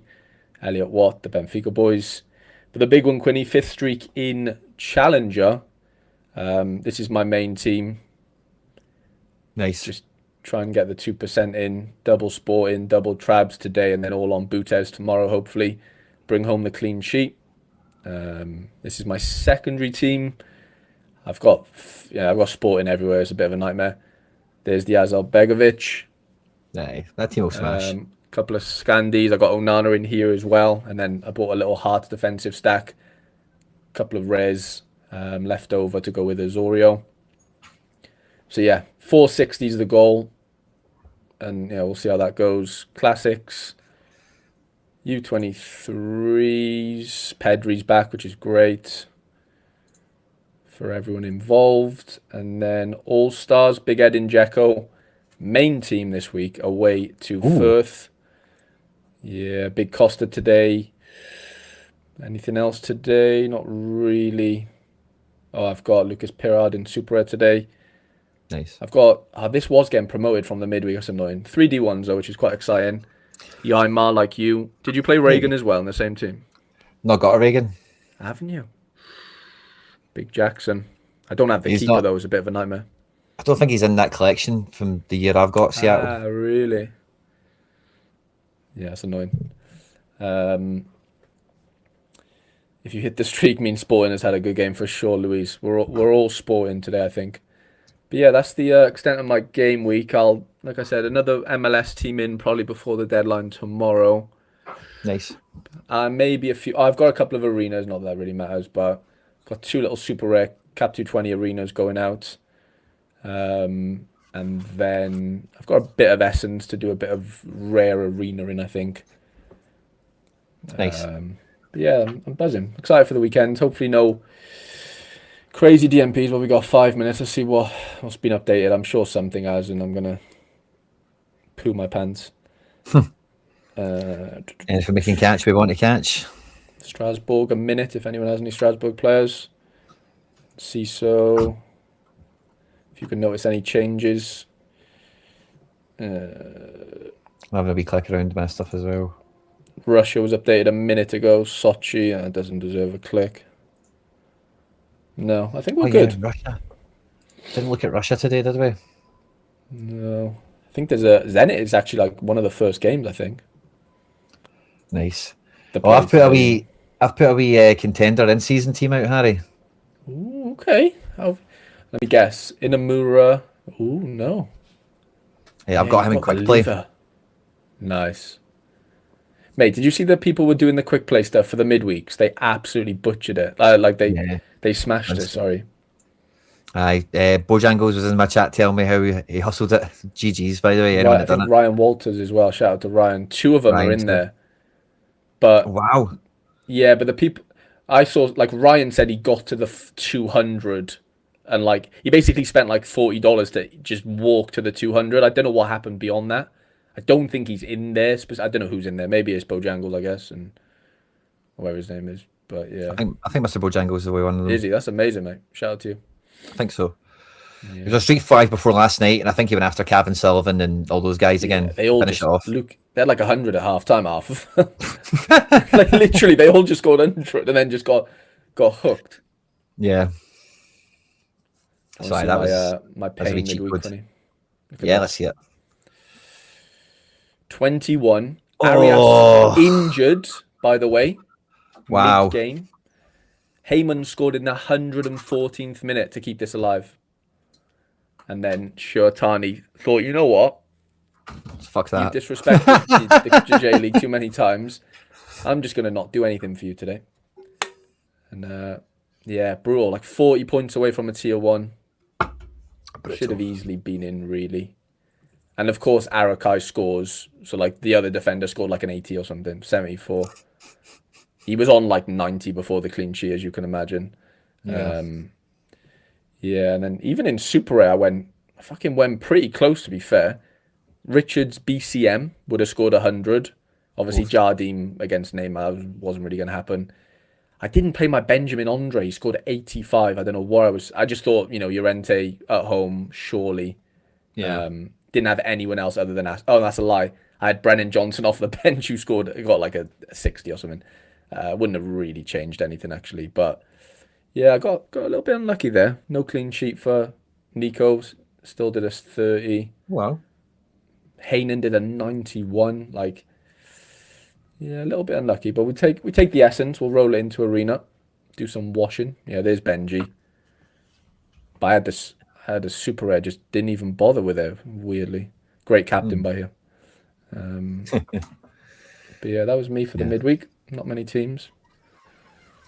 Elliot Watt, the Benfica boys. But the big one, Quinny, fifth streak in Challenger. This is my main team. nice. Just try and get the 2% in, double sport in, double trabs today, and then all on Butes tomorrow, hopefully. Bring home the clean sheet. This is my secondary team. I've got sporting everywhere. It's a bit of a nightmare. There's the Azal Begovic. Nah, that team will smash. Couple of Scandies. I got Onana in here as well. And then I bought a little Heart defensive stack. Couple of rares left over to go with Azorio. So yeah, 460 is the goal. And yeah, we'll see how that goes. Classics. U23s. Pedri's back, which is great for everyone involved. And then All-Stars, Big Ed and Dzeko. Main team this week, away to Firth. Yeah, Big Costa today. Anything else today? Not really. Oh, I've got Lucas Pirard in Super Red today. Nice. I've got, this was getting promoted from the midweek, that's annoying. 3D1s though, which is quite exciting. Yaimar like you. Did you play Reagan as well in the same team? Not got a Reagan. Haven't you? Big Jackson. I don't have the He's keeper not. though, it's a bit of a nightmare. I don't think he's in that collection from the year I've got Seattle. Ah, really? Yeah, that's annoying. If you hit the streak, means Sporting has had a good game for sure, Louise. We're all Sporting today, I think. But yeah, that's the extent of my game week. Like I said, another MLS team in probably before the deadline tomorrow. Nice. Maybe a few. I've got a couple of arenas, not that that really matters, but got two little super rare Cap 220 arenas going out. And then I've got a bit of Essence to do a bit of rare arena in, I think. Nice. But yeah, I'm buzzing. Excited for the weekend. Hopefully no crazy DMPs. Well, we got 5 minutes. Let's see what's been updated. I'm sure something has, and I'm gonna poo my pants. Anything we can catch, we want to catch. Strasbourg, a minute if anyone has any Strasbourg players. CISO, if you can notice any changes. I'm having a wee click around my stuff as well. Russia was updated a minute ago. Sochi, that doesn't deserve a click. No, I think we're good. Yeah, Russia. Didn't look at Russia today, did we? No. I think there's a Zenit is actually like one of the first games, I think. Nice. The Oh, I've place put a today. wee contender in season team out, Harry. Ooh, okay. Let me guess. Inamura. Ooh, no. Yeah, I've got him in you've quick the play. lever. Nice. Mate, did you see the people were doing the quick play stuff for the midweeks? They absolutely butchered it. Yeah. They smashed it, sorry. Aye, Bojangles was in my chat telling me how he hustled it. GG's, by the way, anyone Right, I that done think it. Ryan Walters as well. Shout out to Ryan. Two of them are Ryan's in good. there. But Wow. yeah, but the people I saw, like Ryan said he got to the 200 and like he basically spent like $40 to just walk to the 200. I don't know what happened beyond that. I don't think he's in there. I don't know who's in there. Maybe it's Bojangles, I guess, and whatever his name is. But yeah. I think Mr. Bojangles is the way one of them. Is he? That's amazing, mate. Shout out to you. I think so. He was on Street 5 before last night, and I think he went after Kevin Sullivan and all those guys again. They all finish just it off. they had like 100 at half time, half. Like literally, they all just scored 100 and then just got hooked. Yeah. I wanna Sorry, see that was my that's a pain wee cheap midweek code. funny. Yeah, let's see it. 21. Oh. Arias injured, by the way. Wow. Mid-game. Heyman scored in the 114th minute to keep this alive. And then Shirtani thought, you know what? Fuck You've that. disrespected the J League too many times. I'm just going to not do anything for you today. And yeah, brutal. Like 40 points away from a tier 1. Should have easily been in, really. And of course, Arakai scores. So like the other defender scored like an 80 or something, 74. He was on like 90 before the clean sheet, as you can imagine. Yeah. Yeah, and then even in Super Rare, I fucking went pretty close, to be fair. Richards BCM would have scored 100. Obviously, Both. Jardim against Neymar wasn't really going to happen. I didn't play my Benjamin Andre. He scored 85. I don't know what I was. I just thought, Llorente at home, surely. Yeah. Didn't have anyone else other than us. Oh, that's a lie. I had Brennan Johnson off the bench who got like a 60 or something. Wouldn't have really changed anything actually. But yeah, I got a little bit unlucky there. No clean sheet for Nico. Still did us 30. Well, Heynen did a 91. Like, yeah, a little bit unlucky, but we take the essence. We'll roll it into arena, do some washing. Yeah, there's Benji. But I had a super rare. Just didn't even bother with it. Weirdly, great captain by here. But yeah, that was me for the yeah. midweek. Not many teams.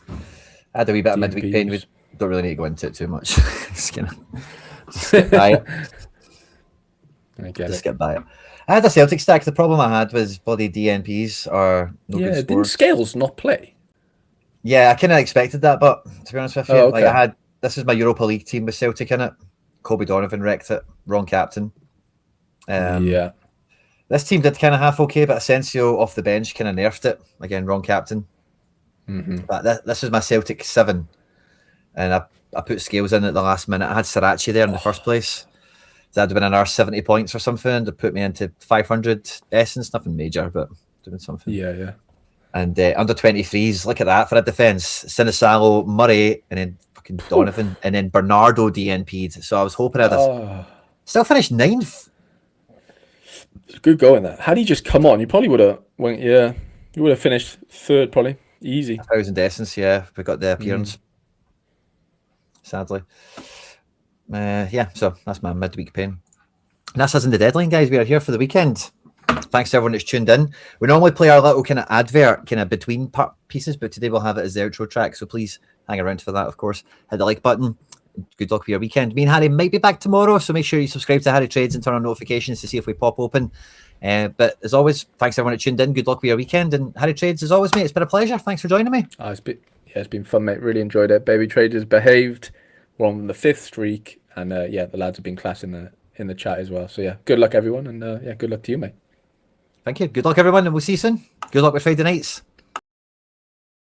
I had a wee bit of midweek pain. We DNPs. don't really need to go into it too much. just get by it. I get Just it. get by it. I had a Celtic stack. The problem I had was bloody DNPs or no good Yeah, didn't scores. Scales not play? Yeah, I kind of expected that, but to be honest with you, Oh, like I okay. had this is my Europa League team with Celtic in it. Kobe Donovan wrecked it. Wrong captain. Yeah. This team did kind of half okay, but Asensio off the bench kind of nerfed it. Again, wrong captain. But this is my Celtic 7, and I put Scales in at the last minute. I had Sriracha there in the first place. That'd have been another 70 points or something to put me into 500 essence. Nothing major, but doing something. Yeah. And under 23s, look at that for a defence. Sinisalo, Murray, and then fucking Donovan, and then Bernardo DNP'd. So I was hoping I'd Oh, still finished 9th. good going there. Had he just come on, you probably would have went. Yeah, you would have finished third probably. Easy. 1,000 essence, yeah. We got the appearance, sadly. Yeah, so that's my midweek pain. And that's us in the deadline, guys. We are here for the weekend. Thanks to everyone that's tuned in. We normally play our little kind of advert kind of between pieces, but today we'll have it as the outro track. So please hang around for that, of course. Hit the like button. Good luck with your weekend. Me and Harry might be back tomorrow, so make sure you subscribe to Harry Trades and turn on notifications to see if we pop open. But as always, thanks to everyone that tuned in. Good luck with your weekend. And Harry Trades, as always, mate, it's been a pleasure. Thanks for joining me. It's been fun, mate. Really enjoyed it. Baby Traders behaved. We're on the 5th streak, and yeah, the lads have been class in the chat as well. So yeah, good luck everyone, and yeah, good luck to you, mate. Thank you. Good luck, everyone, and we'll see you soon. Good luck with Friday nights.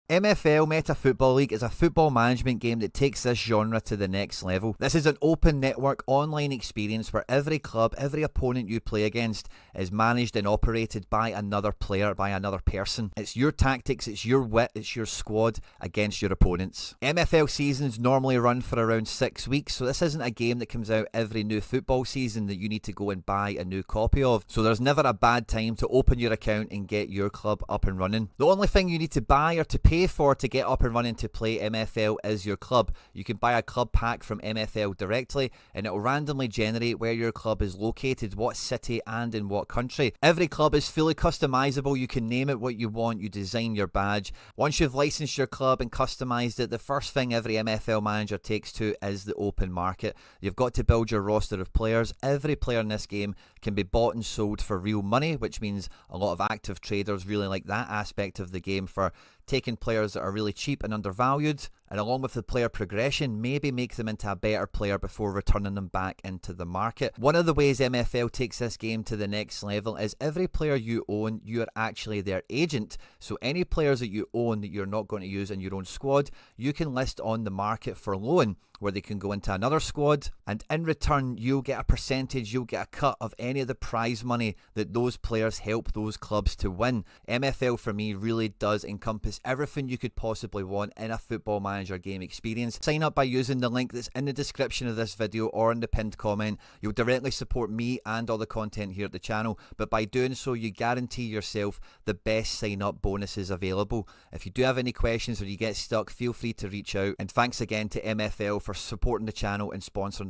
MFL Meta Football League is a football management game that takes this genre to the next level. This is an open network online experience where every club, every opponent you play against is managed and operated by another player, by another person. It's your tactics, it's your wit, it's your squad against your opponents. MFL seasons normally run for around 6 weeks, so this isn't a game that comes out every new football season that you need to go and buy a new copy of. So there's never a bad time to open your account and get your club up and running. The only thing you need to buy or to pay for to get up and running to play MFL is your club. You can buy a club pack from MFL directly and it will randomly generate where your club is located, what city and in what country. Every club is fully customizable. You can name it what you want. You design your badge. Once you've licensed your club and customized it, the first thing every MFL manager takes to is the open market. You've got to build your roster of players. Every player in this game can be bought and sold for real money, which means a lot of active traders really like that aspect of the game for taking players that are really cheap and undervalued, and along with the player progression, maybe make them into a better player before returning them back into the market. One of the ways MFL takes this game to the next level is every player you own, you are actually their agent. So any players that you own that you're not going to use in your own squad, you can list on the market for loan, where they can go into another squad, and in return you'll get a percentage, you'll get a cut of any of the prize money that those players help those clubs to win. MFL for me really does encompass everything you could possibly want in a football manager game experience. Sign up by using the link that's in the description of this video or in the pinned comment. You'll directly support me and all the content here at the channel, but by doing so you guarantee yourself the best sign up bonuses available. If you do have any questions or you get stuck, feel free to reach out, and thanks again to MFL for supporting the channel and sponsoring the